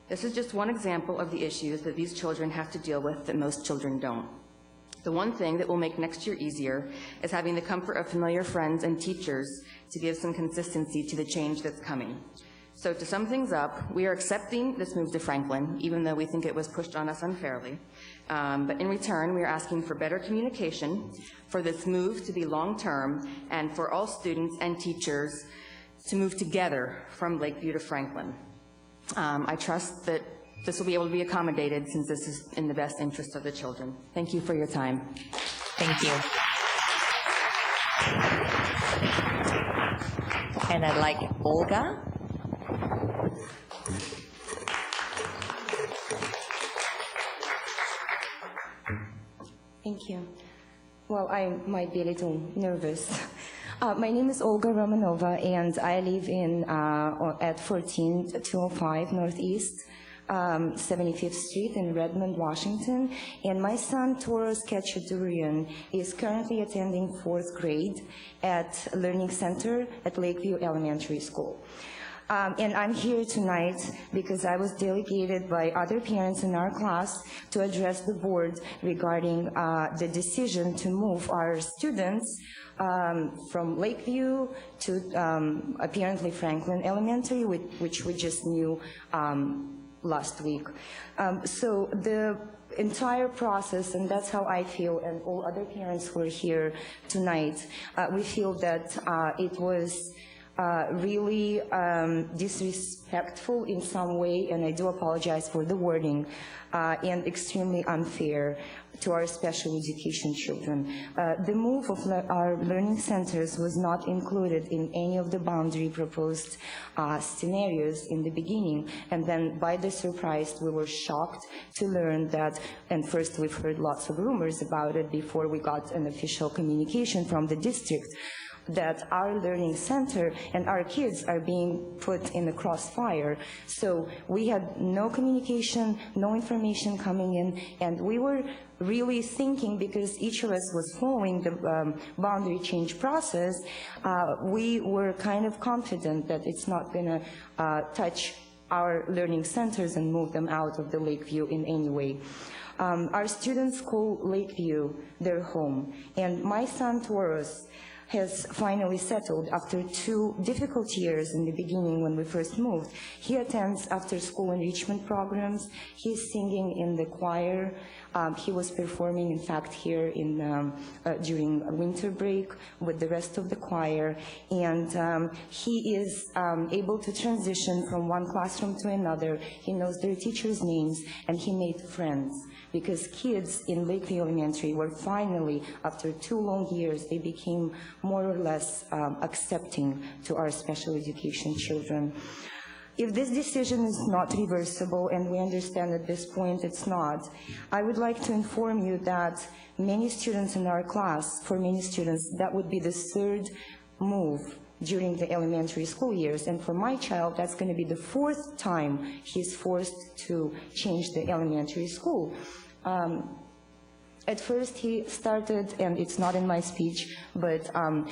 This is just one example of the issues that these children have to deal with that most children don't. The one thing that will make next year easier is having the comfort of familiar friends and teachers to give some consistency to the change that's coming. So to sum things up, we are accepting this move to Franklin, even though we think it was pushed on us unfairly. But in return, we are asking for better communication, for this move to be long-term, and for all students and teachers to move together from Lakeview to Franklin. I trust that this will be able to be accommodated since this is in the best interest of the children. Thank you for your time. Thank you. And I'd like Olga. Thank you. Well, I might be a little nervous. My name is Olga Romanova, and I live at 14205 Northeast 75th Street in Redmond, Washington. And my son, Taurus Kachadurian, is currently attending 4th grade at Learning Center at Lakeview Elementary School. And I'm here tonight because I was delegated by other parents in our class to address the board regarding the decision to move our students from Lakeview to apparently Franklin Elementary, which we just knew last week. So the entire process, and that's how I feel, and all other parents who are here tonight, we feel that it was really disrespectful in some way, and I do apologize for the wording, and extremely unfair to our special education children. The move of our learning centers was not included in any of the boundary proposed scenarios in the beginning, and then by the surprise we were shocked to learn that, and first we've heard lots of rumors about it before we got an official communication from the district, that our learning center and our kids are being put in the crossfire. So we had no communication, no information coming in, and we were really thinking, because each of us was following the boundary change process, we were kind of confident that it's not going to touch our learning centers and move them out of the Lakeview in any way. Our students call Lakeview their home, and my son Taurus has finally settled after 2 difficult years in the beginning when we first moved. He attends after-school enrichment programs. He's singing in the choir. He was performing, in fact, here in, during winter break with the rest of the choir. And he is able to transition from one classroom to another. He knows their teachers' names, and he made friends, because kids in Lakeview Elementary were finally, after 2 long years, they became more or less accepting to our special education children. If this decision is not reversible, and we understand at this point it's not, I would like to inform you that many students in our class, for many students, that would be the 3rd move during the elementary school years, and for my child, that's going to be the 4th time he's forced to change the elementary school. At first he started, and it's not in my speech, but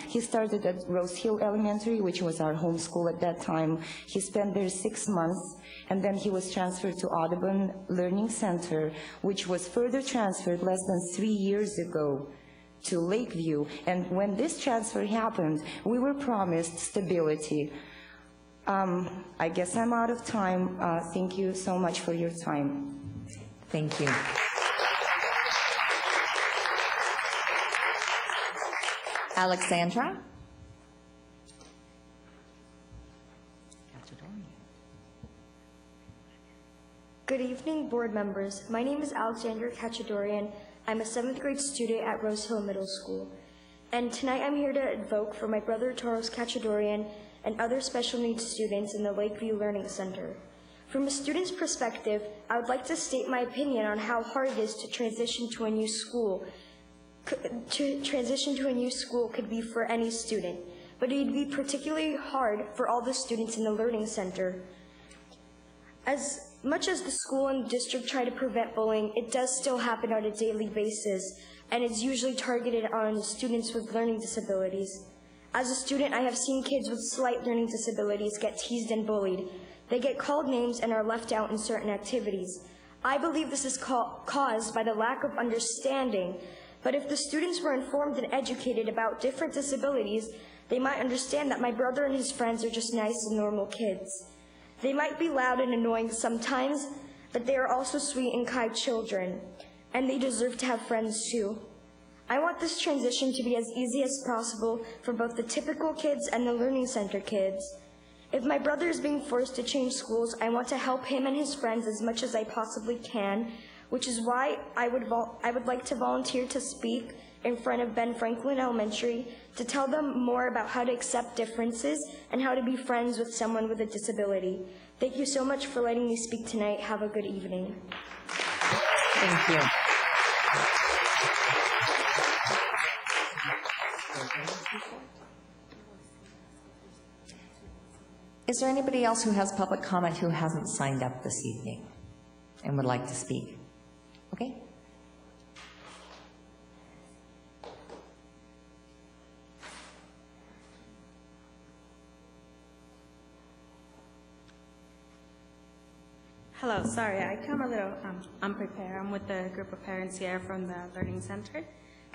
he started at Rose Hill Elementary, which was our home school at that time. He spent there 6 months, and then he was transferred to Audubon Learning Center, which was further transferred less than 3 years ago to Lakeview. And when this transfer happened, we were promised stability. I guess I'm out of time. Thank you so much for your time. Thank you. Alexandra? Good evening, board members. My name is Alexandra Kachadorian. I'm a 7th grade student at Rose Hill Middle School. And tonight I'm here to invoke for my brother Taurus Kachadorian and other special needs students in the Lakeview Learning Center. From a student's perspective, I would like to state my opinion on how hard it is to transition to a new school. Transition to a new school could be for any student, but it would be particularly hard for all the students in the Learning Center. As much as the school and district try to prevent bullying, it does still happen on a daily basis, and it's usually targeted on students with learning disabilities. As a student, I have seen kids with slight learning disabilities get teased and bullied. They get called names and are left out in certain activities. I believe this is caused by the lack of understanding, but if the students were informed and educated about different disabilities, they might understand that my brother and his friends are just nice and normal kids. They might be loud and annoying sometimes, but they are also sweet and kind children, and they deserve to have friends too. I want this transition to be as easy as possible for both the typical kids and the Learning Center kids. If my brother is being forced to change schools, I want to help him and his friends as much as I possibly can, which is why I would like to volunteer to speak in front of Ben Franklin Elementary to tell them more about how to accept differences and how to be friends with someone with a disability. Thank you so much for letting me speak tonight. Have a good evening. Thank you. Is there anybody else who has public comment who hasn't signed up this evening and would like to speak? Okay. Hello, sorry, I come a little unprepared. I'm with the group of parents here from the Learning Center.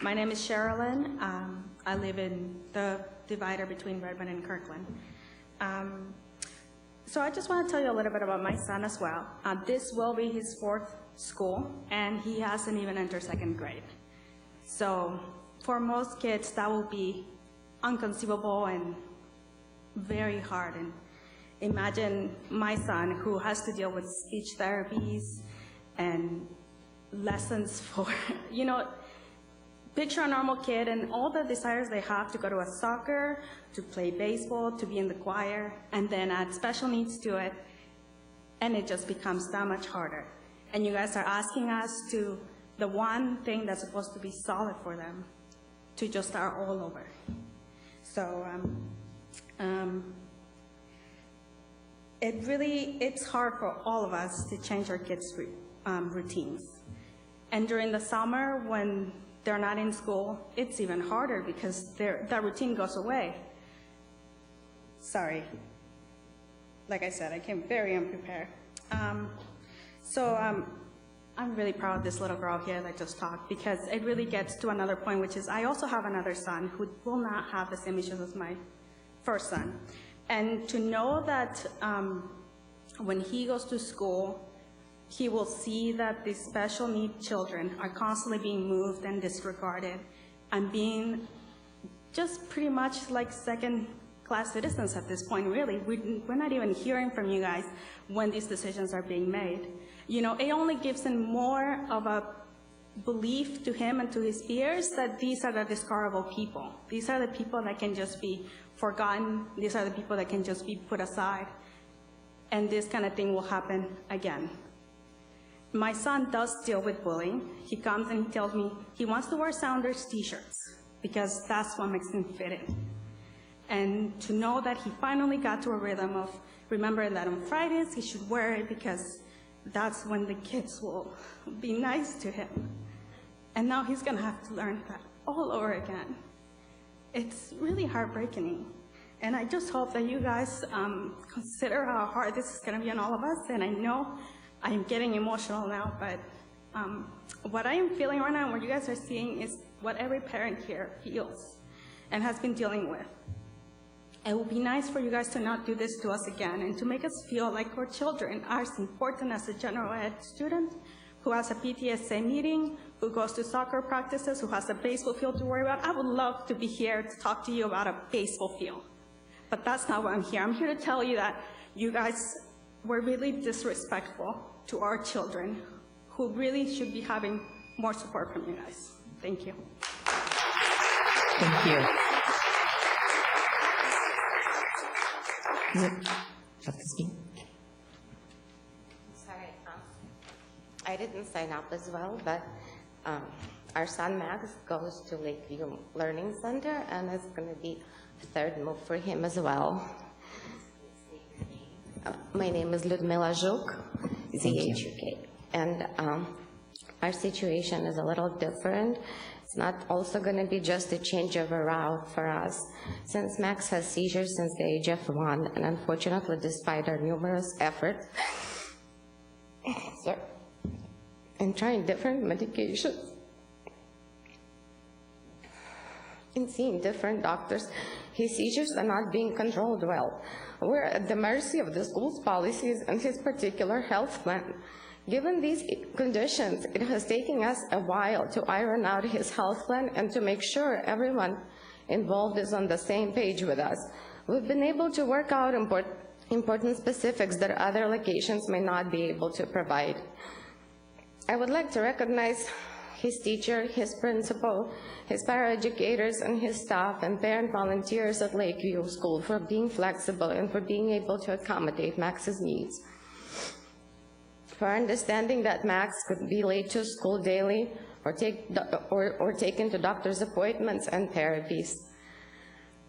My name is Sherilyn. I live in the divider between Redmond and Kirkland. So I just want to tell you a little bit about my son as well. This will be his 4th school, and he hasn't even entered 2nd grade. So for most kids, that will be inconceivable and very hard. And imagine my son who has to deal with speech therapies and lessons for, you know, picture a normal kid and all the desires they have to go to a soccer, to play baseball, to be in the choir, and then add special needs to it, and it just becomes that much harder. And you guys are asking us to, the one thing that's supposed to be solid for them, to just start all over. So, it's hard for all of us to change our kids' routines. And during the summer, when they're not in school, it's even harder because that routine goes away. Sorry. Like I said, I came very unprepared. I'm really proud of this little girl here that just talked, because it really gets to another point, which is I also have another son who will not have the same issues as my first son. And to know that when he goes to school, he will see that these special needs children are constantly being moved and disregarded and being just pretty much like second-class citizens at this point, really. We're not even hearing from you guys when these decisions are being made. You know, it only gives him more of a belief to him and to his peers that these are the discardable people. These are the people that can just be forgotten. These are the people that can just be put aside. And this kind of thing will happen again. My son does deal with bullying. He comes and he tells me he wants to wear Sounders t-shirts because that's what makes him fit in. And to know that he finally got to a rhythm of remembering that on Fridays he should wear it because that's when the kids will be nice to him. And now he's gonna have to learn that all over again. It's really heartbreaking. And I just hope that you guys consider how hard this is gonna be on all of us. And I know I am getting emotional now, but what I am feeling right now and what you guys are seeing is what every parent here feels and has been dealing with. It would be nice for you guys to not do this to us again and to make us feel like our children are as important as a general ed student who has a PTSA meeting, who goes to soccer practices, who has a baseball field to worry about. I would love to be here to talk to you about a baseball field, but that's not why I'm here. I'm here to tell you that you guys were really disrespectful to our children who really should be having more support from you guys. Thank you. Thank you. Sorry, I didn't sign up as well, but our son Max goes to Lakeview Learning Center, and it's going to be a third move for him as well. My name is Ludmila Zhuk, Z-H-U-K, and our situation is a little different. It's not also going to be just a change of a route for us. Since Max has seizures since the age of 1, and unfortunately, despite our numerous efforts and trying different medications and seeing different doctors, his seizures are not being controlled well. We're at the mercy of the school's policies and his particular health plan. Given these conditions, it has taken us a while to iron out his health plan and to make sure everyone involved is on the same page with us. We've been able to work out important specifics that other locations may not be able to provide. I would like to recognize his teacher, his principal, his paraeducators, and his staff and parent volunteers at Lakeview School for being flexible and for being able to accommodate Max's needs. For understanding that Max could be late to school daily or taken to doctor's appointments and therapies.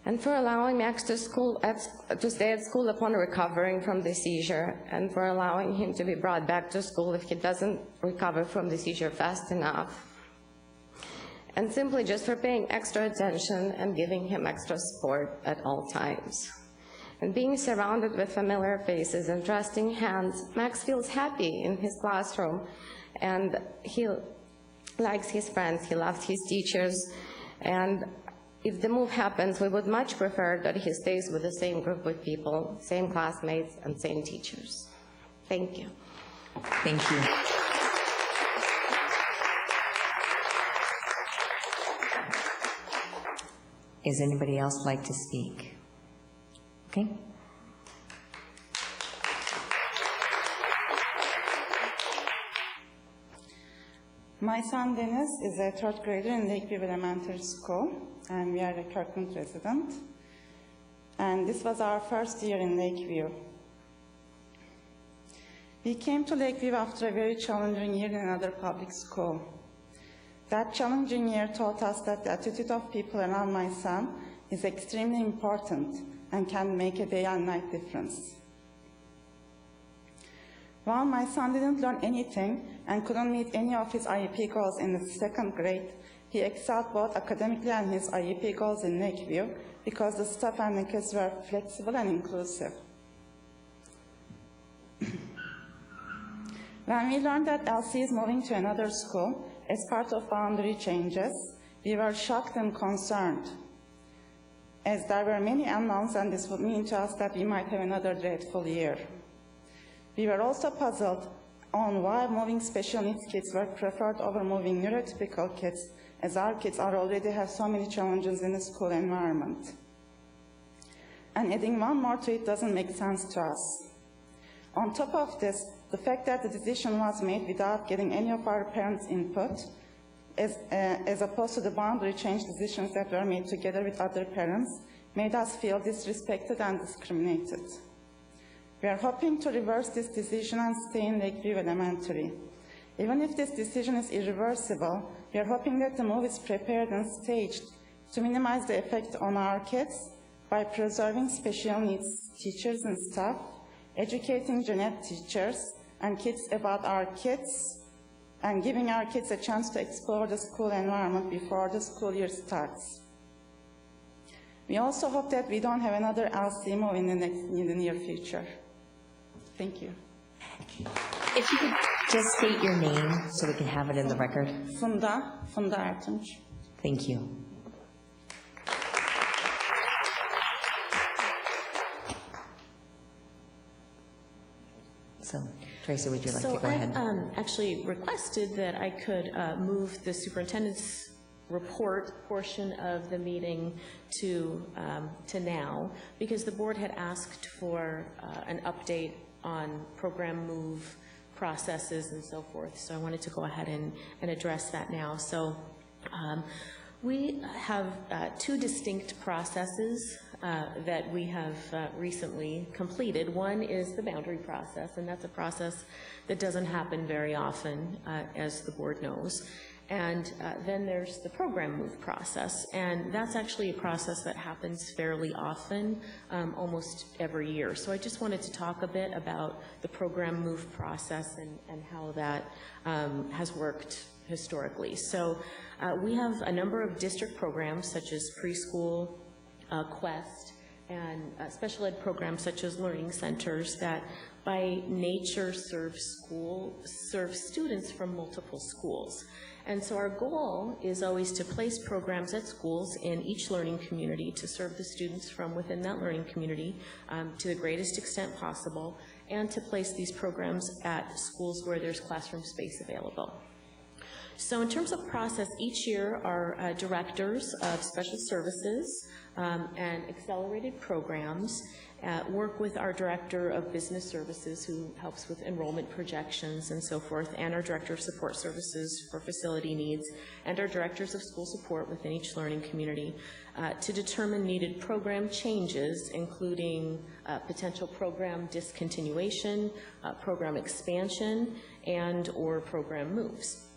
And for allowing Max to stay at school upon recovering from the seizure, and for allowing him to be brought back to school if he doesn't recover from the seizure fast enough. And simply just for paying extra attention and giving him extra support at all times. And being surrounded with familiar faces and trusting hands, Max feels happy in his classroom, and he likes his friends, he loves his teachers, and if the move happens, we would much prefer that he stays with the same group of people, same classmates, and same teachers. Thank you. Thank you. Is anybody else like to speak? Okay. My son Dennis is a third grader in Lakeview Elementary School, and we are a Kirkland resident. And this was our first year in Lakeview. We came to Lakeview after a very challenging year in another public school. That challenging year taught us that the attitude of people around my son is extremely important and can make a day and night difference. While my son didn't learn anything and couldn't meet any of his IEP goals in the second grade, he excelled both academically and his IEP goals in Lakeview because the staff and the kids were flexible and inclusive. When we learned that Elsie is moving to another school as part of boundary changes, we were shocked and concerned, as there were many unknowns, and this would mean to us that we might have another dreadful year. We were also puzzled on why moving special needs kids were preferred over moving neurotypical kids, as our kids already have so many challenges in the school environment. And adding one more to it doesn't make sense to us. On top of this, the fact that the decision was made without getting any of our parents' input, as opposed to the boundary change decisions that were made together with other parents, made us feel disrespected and discriminated. We are hoping to reverse this decision and stay in Lakeview Elementary. Even if this decision is irreversible, we are hoping that the move is prepared and staged to minimize the effect on our kids by preserving special needs teachers and staff, educating gen ed teachers and kids about our kids, and giving our kids a chance to explore the school environment before the school year starts. We also hope that we don't have another LC move in the near future. Thank you. If you could just state your name so we can have it in the record. Funda Ertunç. Thank you. So, Tracy, would you like to go ahead? I actually requested that I could move the superintendent's report portion of the meeting to now, because the board had asked for an update on program move processes and so forth. So I wanted to go ahead and address that now. So we have two distinct processes that we have recently completed. One is the boundary process, and that's a process that doesn't happen very often, as the board knows. And then there's the program move process, and that's actually a process that happens fairly often, almost every year. So I just wanted to talk a bit about the program move process and how that has worked historically. So we have a number of district programs such as preschool, Quest, and special ed programs such as learning centers that by nature serve students from multiple schools. And so our goal is always to place programs at schools in each learning community to serve the students from within that learning community to the greatest extent possible, and to place these programs at schools where there's classroom space available. So in terms of process, each year our directors of special services and accelerated programs work with our director of business services, who helps with enrollment projections and so forth, and our director of support services for facility needs, and our directors of school support within each learning community to determine needed program changes, including potential program discontinuation, program expansion, and or program moves.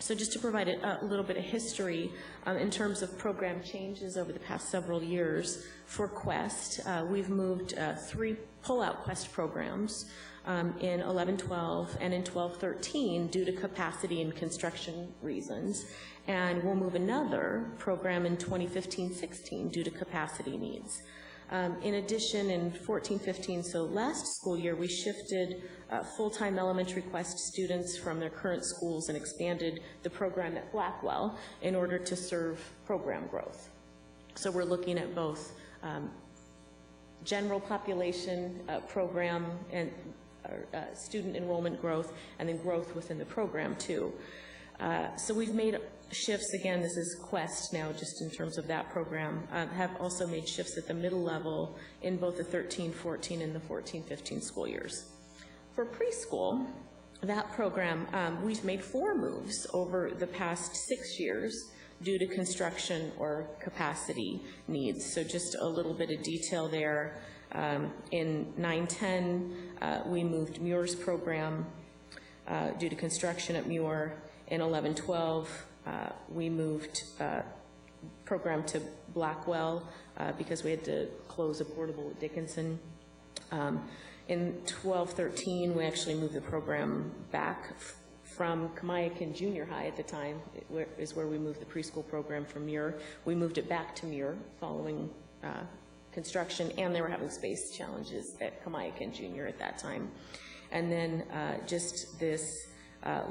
So just to provide a little bit of history in terms of program changes over the past several years, for Quest, we've moved 3 pull-out Quest programs in 11-12 and in 12-13 due to capacity and construction reasons, and we'll move another program in 2015-16 due to capacity needs. In addition, in 14-15, so last school year, we shifted full-time elementary quest students from their current schools and expanded the program at Blackwell in order to serve program growth. So we're looking at both general population program and student enrollment growth, and then growth within the program too. So we've made shifts, again, this is Quest now, just in terms of that program, have also made shifts at the middle level in both the 13-14 and the 14-15 school years. For preschool, that program, we've made 4 moves over the past 6 years due to construction or capacity needs. So just a little bit of detail there. In 9-10, we moved Muir's program due to construction at Muir. In 11-12, we moved program to Blackwell because we had to close a portable at Dickinson. In 12-13, we actually moved the program back from Kamiakin Junior High at the time, is where we moved the preschool program from Muir. We moved it back to Muir following construction, and they were having space challenges at Kamiakin Junior at that time. And then just this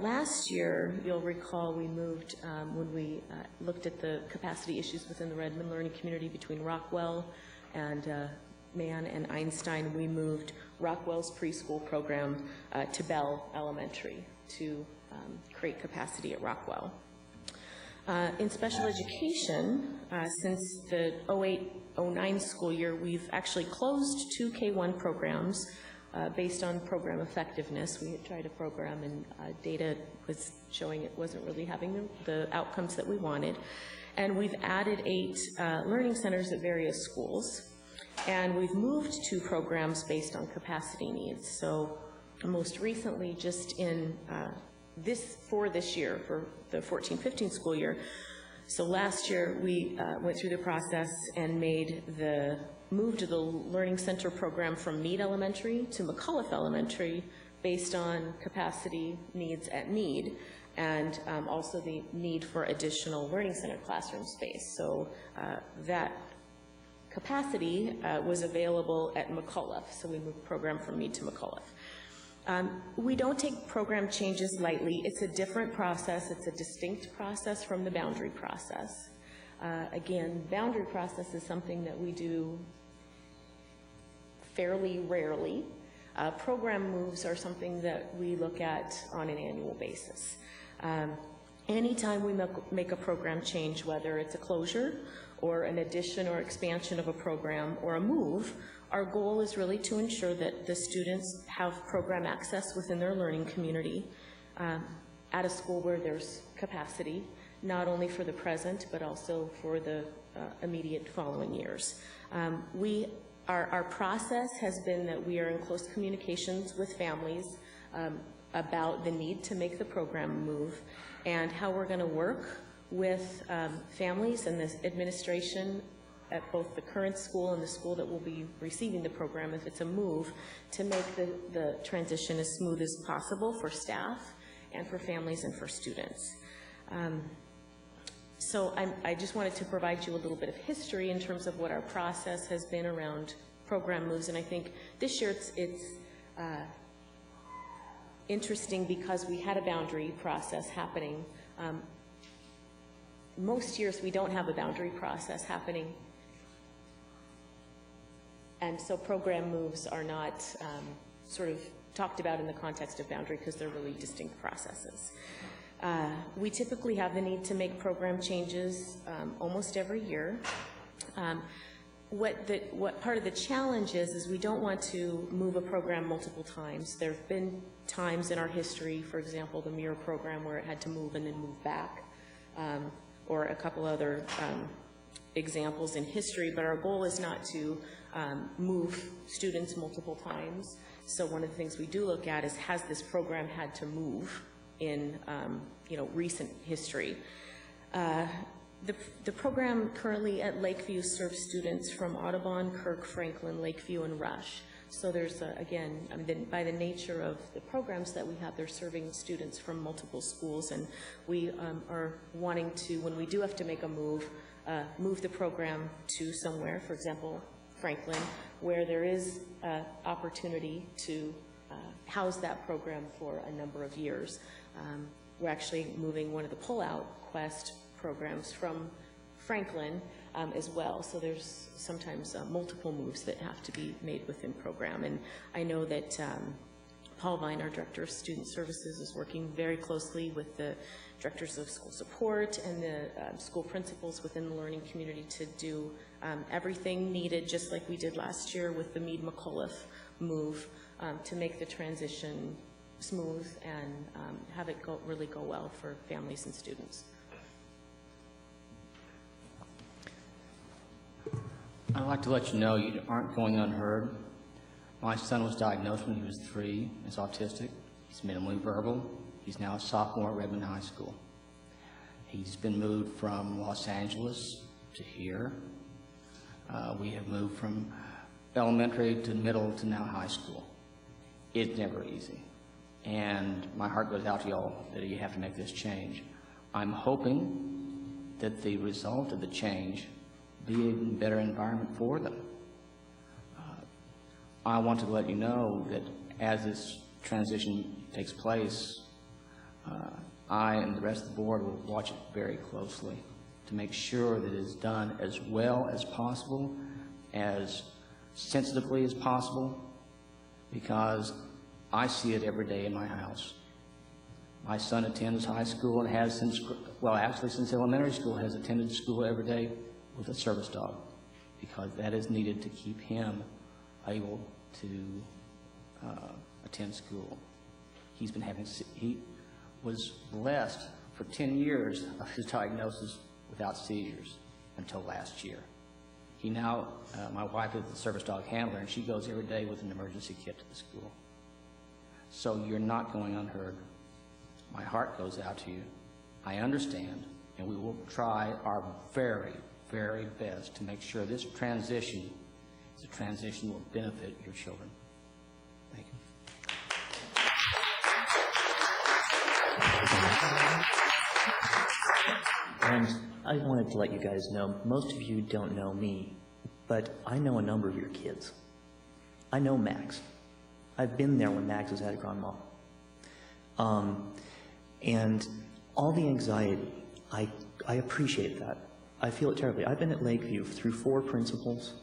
last year, you'll recall we moved, when we looked at the capacity issues within the Redmond learning community between Rockwell and Mann and Einstein, we moved Rockwell's preschool program to Bell Elementary to create capacity at Rockwell. In special education, since the 08-09 school year, we've actually closed 2 K-1 programs based on program effectiveness. We had tried a program and data was showing it wasn't really having the outcomes that we wanted. And we've added 8 learning centers at various schools. And we've moved 2 programs based on capacity needs. So most recently, just in for this year, for the 14-15 school year, so last year we went through the process and made the move to the Learning Center program from Meade Elementary to McAuliffe Elementary based on capacity needs at Meade, and also the need for additional Learning Center classroom space. So that capacity was available at McAuliffe, so we moved the program from Meade to McAuliffe. We don't take program changes lightly. It's a different process. It's a distinct process from the boundary process. Again, boundary process is something that we do fairly rarely. Program moves are something that we look at on an annual basis. Anytime we make a program change, whether it's a closure or an addition or expansion of a program or a move, our goal is really to ensure that the students have program access within their learning community at a school where there's capacity, not only for the present, but also for the immediate following years. Our process has been that we are in close communications with families about the need to make the program move and how we're going to work with families and the administration at both the current school and the school that will be receiving the program, if it's a move, to make the transition as smooth as possible for staff and for families and for students. So I just wanted to provide you a little bit of history in terms of what our process has been around program moves, and I think this year it's interesting because we had a boundary process happening. Most years we don't have a boundary process happening, and so program moves are not sort of talked about in the context of boundary because they're really distinct processes. We typically have the need to make program changes almost every year. What part of the challenge is we don't want to move a program multiple times. There have been times in our history, for example, the Muir program where it had to move and then move back, or a couple other examples in history, but our goal is not to move students multiple times. So one of the things we do look at is, has this program had to move in recent history? The program currently at Lakeview serves students from Audubon, Kirk, Franklin, Lakeview, and Rush. So there's, again, by the nature of the programs that we have, they're serving students from multiple schools, and we are wanting to, when we do have to make a move, move the program to somewhere, for example, Franklin, where there is opportunity to house that program for a number of years. We're actually moving one of the pull-out Quest programs from Franklin as well, so there's sometimes multiple moves that have to be made within program. And I know that Paul Vine, our Director of Student Services, is working very closely with the Directors of School Support and the school principals within the learning community to do everything needed, just like we did last year with the Meade McAuliffe move, to make the transition smooth and have it really go well for families and students. I'd like to let you know you aren't going unheard. My son was diagnosed when he was 3 as autistic. He's minimally verbal. He's now a sophomore at Redmond High School. He's been moved from Los Angeles to here. We have moved from elementary to middle to now high school. It's never easy. And my heart goes out to y'all that you have to make this change. I'm hoping that the result of the change be a better environment for them. I want to let you know that as this transition takes place, I and the rest of the board will watch it very closely to make sure that it is done as well as possible, as sensitively as possible, because I see it every day in my house. My son attends high school and has since, well, actually since elementary school, has attended school every day with a service dog, because that is needed to keep him able to attend school. He's been having, he was blessed for 10 years of his diagnosis without seizures until last year. He now, my wife is the service dog handler, and she goes every day with an emergency kit to the school. So you're not going unheard. My heart goes out to you. I understand, and we will try our very, very best to make sure this transition is a transition that will benefit your children. Thank you. And I wanted to let you guys know, most of you don't know me, but I know a number of your kids. I know Max. I've been there when Max was at Grand Mall. And all the anxiety, I appreciate that. I feel it terribly. I've been at Lakeview through 4 principals.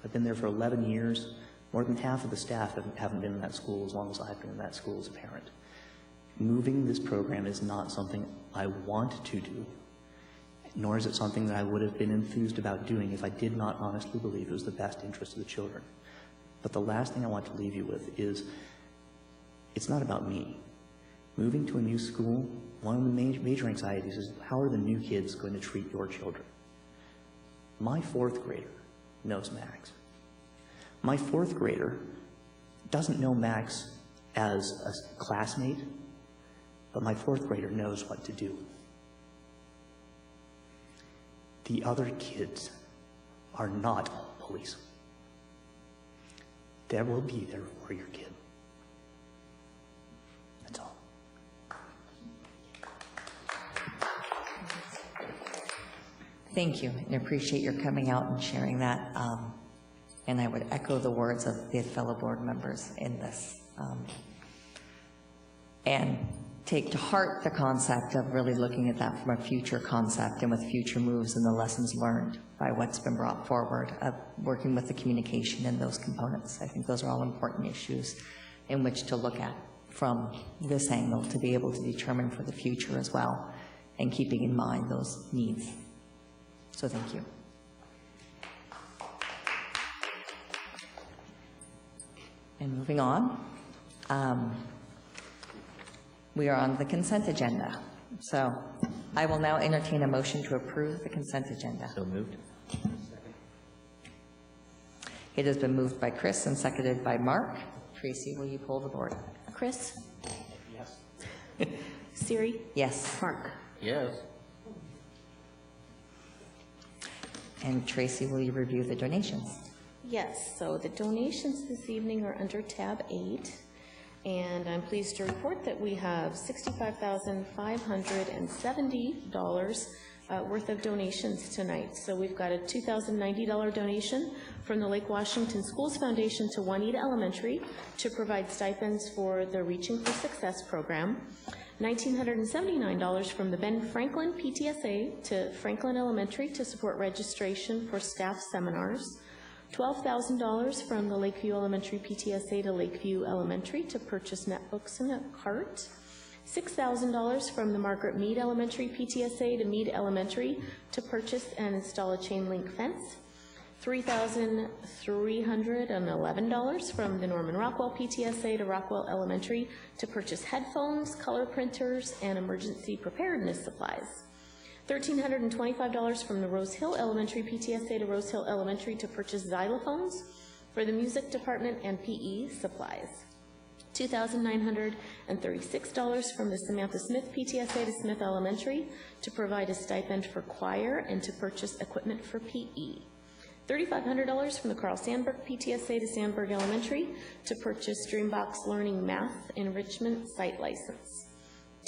I've been there for 11 years. More than half of the staff haven't been in that school as long as I've been in that school as a parent. Moving this program is not something I want to do, nor is it something that I would have been enthused about doing if I did not honestly believe it was the best interest of the children. But the last thing I want to leave you with is, it's not about me. Moving to a new school, one of the major anxieties is, how are the new kids going to treat your children? My 4th grader knows Max. My 4th grader doesn't know Max as a classmate, but my 4th grader knows what to do. The other kids are not police. There will be there for your kid. That's all. Thank you, and appreciate your coming out and sharing that. And I would echo the words of the fellow board members in this. And take to heart the concept of really looking at that from a future concept and with future moves and the lessons learned by what's been brought forward, of working with the communication and those components. I think those are all important issues in which to look at from this angle to be able to determine for the future as well, and keeping in mind those needs. So thank you. And moving on, we are on the consent agenda. So I will now entertain a motion to approve the consent agenda. So moved. It has been moved by Chris and seconded by Mark. Tracy, will you pull the board? Chris? Yes. Siri? Yes. Mark? Yes. And Tracy, will you review the donations? Yes, so the donations this evening are under tab 8, and I'm pleased to report that we have $65,570 worth of donations tonight. So we've got a $2,090 donation from the Lake Washington Schools Foundation to Juanita Elementary to provide stipends for the Reaching for Success program, $1,979 from the Ben Franklin PTSA to Franklin Elementary to support registration for staff seminars, $12,000 from the Lakeview Elementary PTSA to Lakeview Elementary to purchase netbooks and a cart, $6,000 from the Margaret Mead Elementary PTSA to Mead Elementary to purchase and install a chain link fence, $3,311 from the Norman Rockwell PTSA to Rockwell Elementary to purchase headphones, color printers, and emergency preparedness supplies, $1,325 from the Rose Hill Elementary PTSA to Rose Hill Elementary to purchase xylophones for the music department and PE supplies, $2,936 from the Samantha Smith PTSA to Smith Elementary to provide a stipend for choir and to purchase equipment for PE, $3,500 from the Carl Sandburg PTSA to Sandburg Elementary to purchase Dreambox Learning Math Enrichment Site License,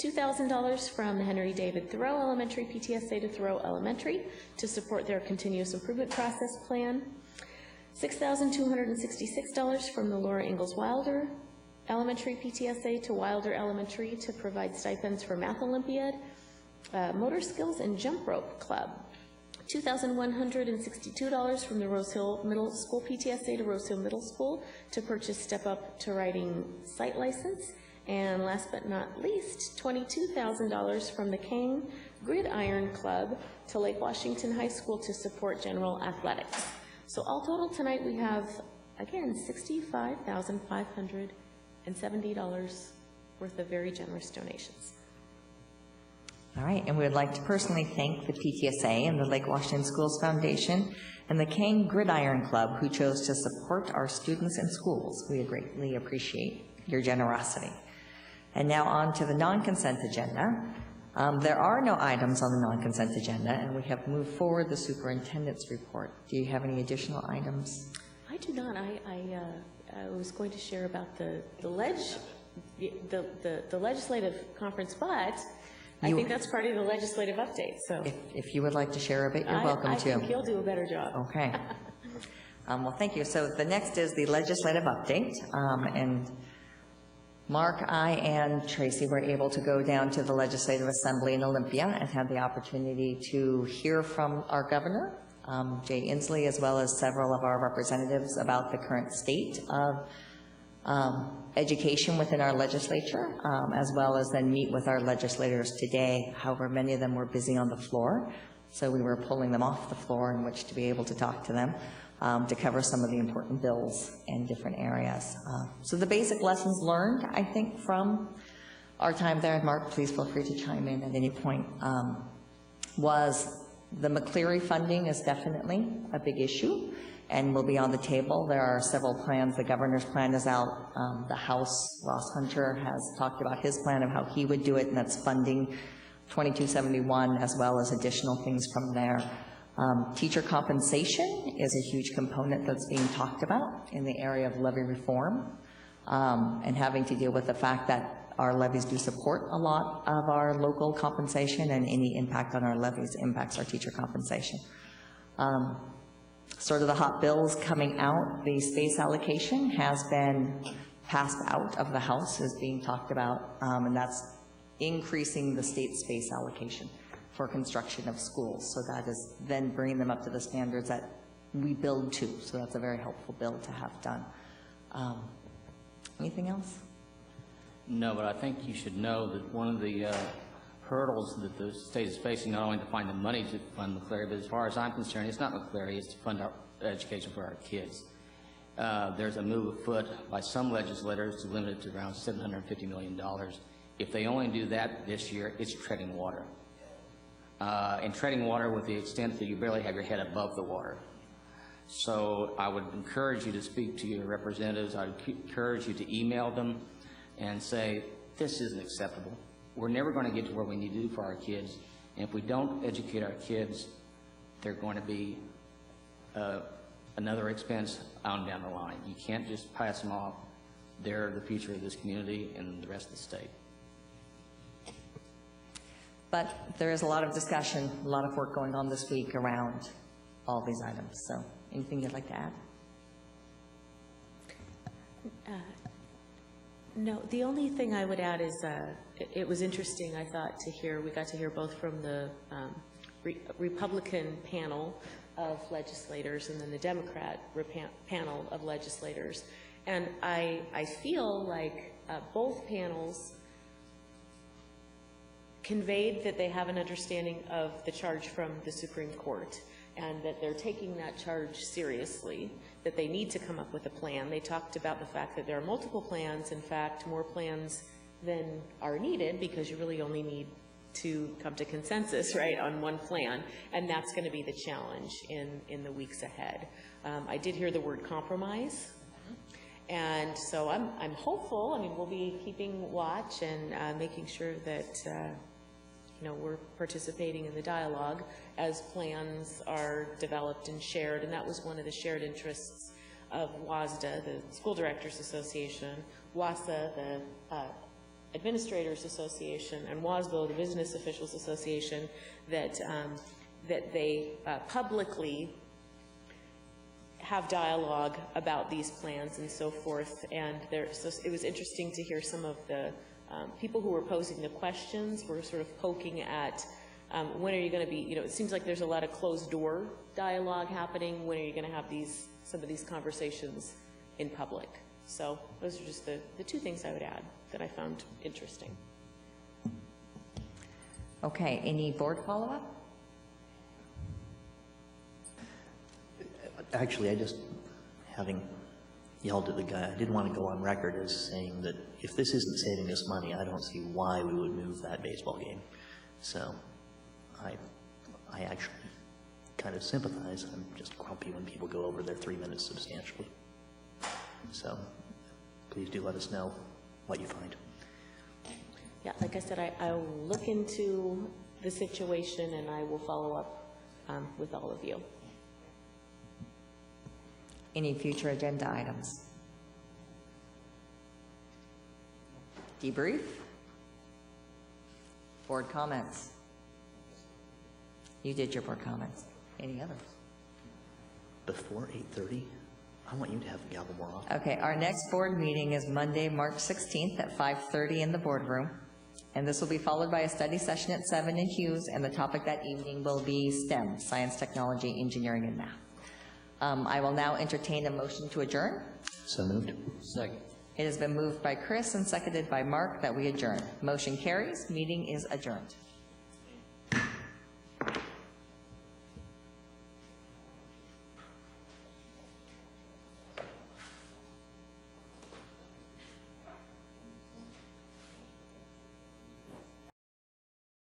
$2,000 from the Henry David Thoreau Elementary PTSA to Thoreau Elementary to support their continuous improvement process plan, $6,266 from the Laura Ingalls Wilder Elementary PTSA to Wilder Elementary to provide stipends for Math Olympiad, Motor Skills and Jump Rope Club, $2,162 from the Rose Hill Middle School PTSA to Rose Hill Middle School to purchase Step Up to Writing Site License, and last but not least, $22,000 from the Kane Gridiron Club to Lake Washington High School to support general athletics. So all total tonight we have, again, $65,570 worth of very generous donations. All right, and we would like to personally thank the PTSA and the Lake Washington Schools Foundation and the Kane Gridiron Club who chose to support our students and schools. We greatly appreciate your generosity. And now on to the non-consent agenda. There are no items on the non-consent agenda, and we have moved forward the superintendent's report. Do you have any additional items? I do not. I was going to share about the legislative conference, but I think that's part of the legislative update. So if you would like to share a bit, you're welcome to. I think you'll do a better job. Okay. Well, thank you. So the next is the legislative update, and Mark, I, and Tracy were able to go down to the Legislative Assembly in Olympia and had the opportunity to hear from our governor, Jay Inslee, as well as several of our representatives about the current state of education within our legislature, as well as then meet with our legislators today. However, many of them were busy on the floor, so we were pulling them off the floor in which to be able to talk to them. To cover some of the important bills in different areas. So the basic lessons learned, I think, from our time there, and Mark, please feel free to chime in at any point, was the McCleary funding is definitely a big issue and will be on the table. There are several plans. The governor's plan is out. The House, Ross Hunter, has talked about his plan of how he would do it, and that's funding 2271 as well as additional things from there. Teacher compensation is a huge component that's being talked about in the area of levy reform, and having to deal with the fact that our levies do support a lot of our local compensation, and any impact on our levies impacts our teacher compensation. Sort of the hot bills coming out, the space allocation has been passed out of the House, is being talked about, and that's increasing the state space allocation for construction of schools. So that is then bringing them up to the standards that we build to. So that's a very helpful bill to have done. Anything else? No, but I think you should know that one of the hurdles that the state is facing, not only to find the money to fund McCleary, but as far as I'm concerned, it's not McCleary, it's to fund our education for our kids. There's a move afoot by some legislators to limit it to around $750 million. If they only do that this year, it's treading water. And treading water with the extent that you barely have your head above the water. So I would encourage you to speak to your representatives. I would encourage you to email them and say, this isn't acceptable. We're never going to get to where we need to do for our kids. And if we don't educate our kids, they're going to be another expense on down the line. You can't just pass them off. They're the future of this community and the rest of the state. But there is a lot of discussion, a lot of work going on this week around all these items. So anything you'd like to add? No, the only thing I would add is it was interesting, I thought, we got to hear both from the Republican panel of legislators and then the Democrat panel of legislators. And I feel like both panels conveyed that they have an understanding of the charge from the Supreme Court and that they're taking that charge seriously, that they need to come up with a plan. They talked about the fact that there are multiple plans, in fact, more plans than are needed because you really only need to come to consensus, right, on one plan, and that's going to be the challenge in the weeks ahead. I did hear the word compromise, and so I'm hopeful. I mean, we'll be keeping watch and making sure that we're participating in the dialogue as plans are developed and shared, and that was one of the shared interests of WASDA, the School Directors Association, WASA, the Administrators Association, and WASBO, the Business Officials Association, that they publicly have dialogue about these plans and so forth. And so it was interesting to hear some of the people who were posing the questions were sort of poking at when are you going to be, it seems like there's a lot of closed door dialogue happening. When are you going to have some of these conversations in public? So those are just the two things I would add that I found interesting. Okay, any board follow-up? Actually, having yelled at the guy, I did want to go on record as saying that if this isn't saving us money, I don't see why we would move that baseball game. So I actually kind of sympathize. I'm just grumpy when people go over their 3 minutes substantially. So please do let us know what you find. Yeah, like I said, I'll look into the situation and I will follow up with all of you. Any future agenda items? Debrief? Board comments? You did your board comments. Any others? Before 8:30, I want you to have the gavel more often. Okay, our next board meeting is Monday, March 16th at 5:30 in the boardroom. And this will be followed by a study session at 7 in Hughes, and the topic that evening will be STEM, science, technology, engineering, and math. I will now entertain a motion to adjourn. So moved. Second. It has been moved by Chris and seconded by Mark that we adjourn. Motion carries. Meeting is adjourned.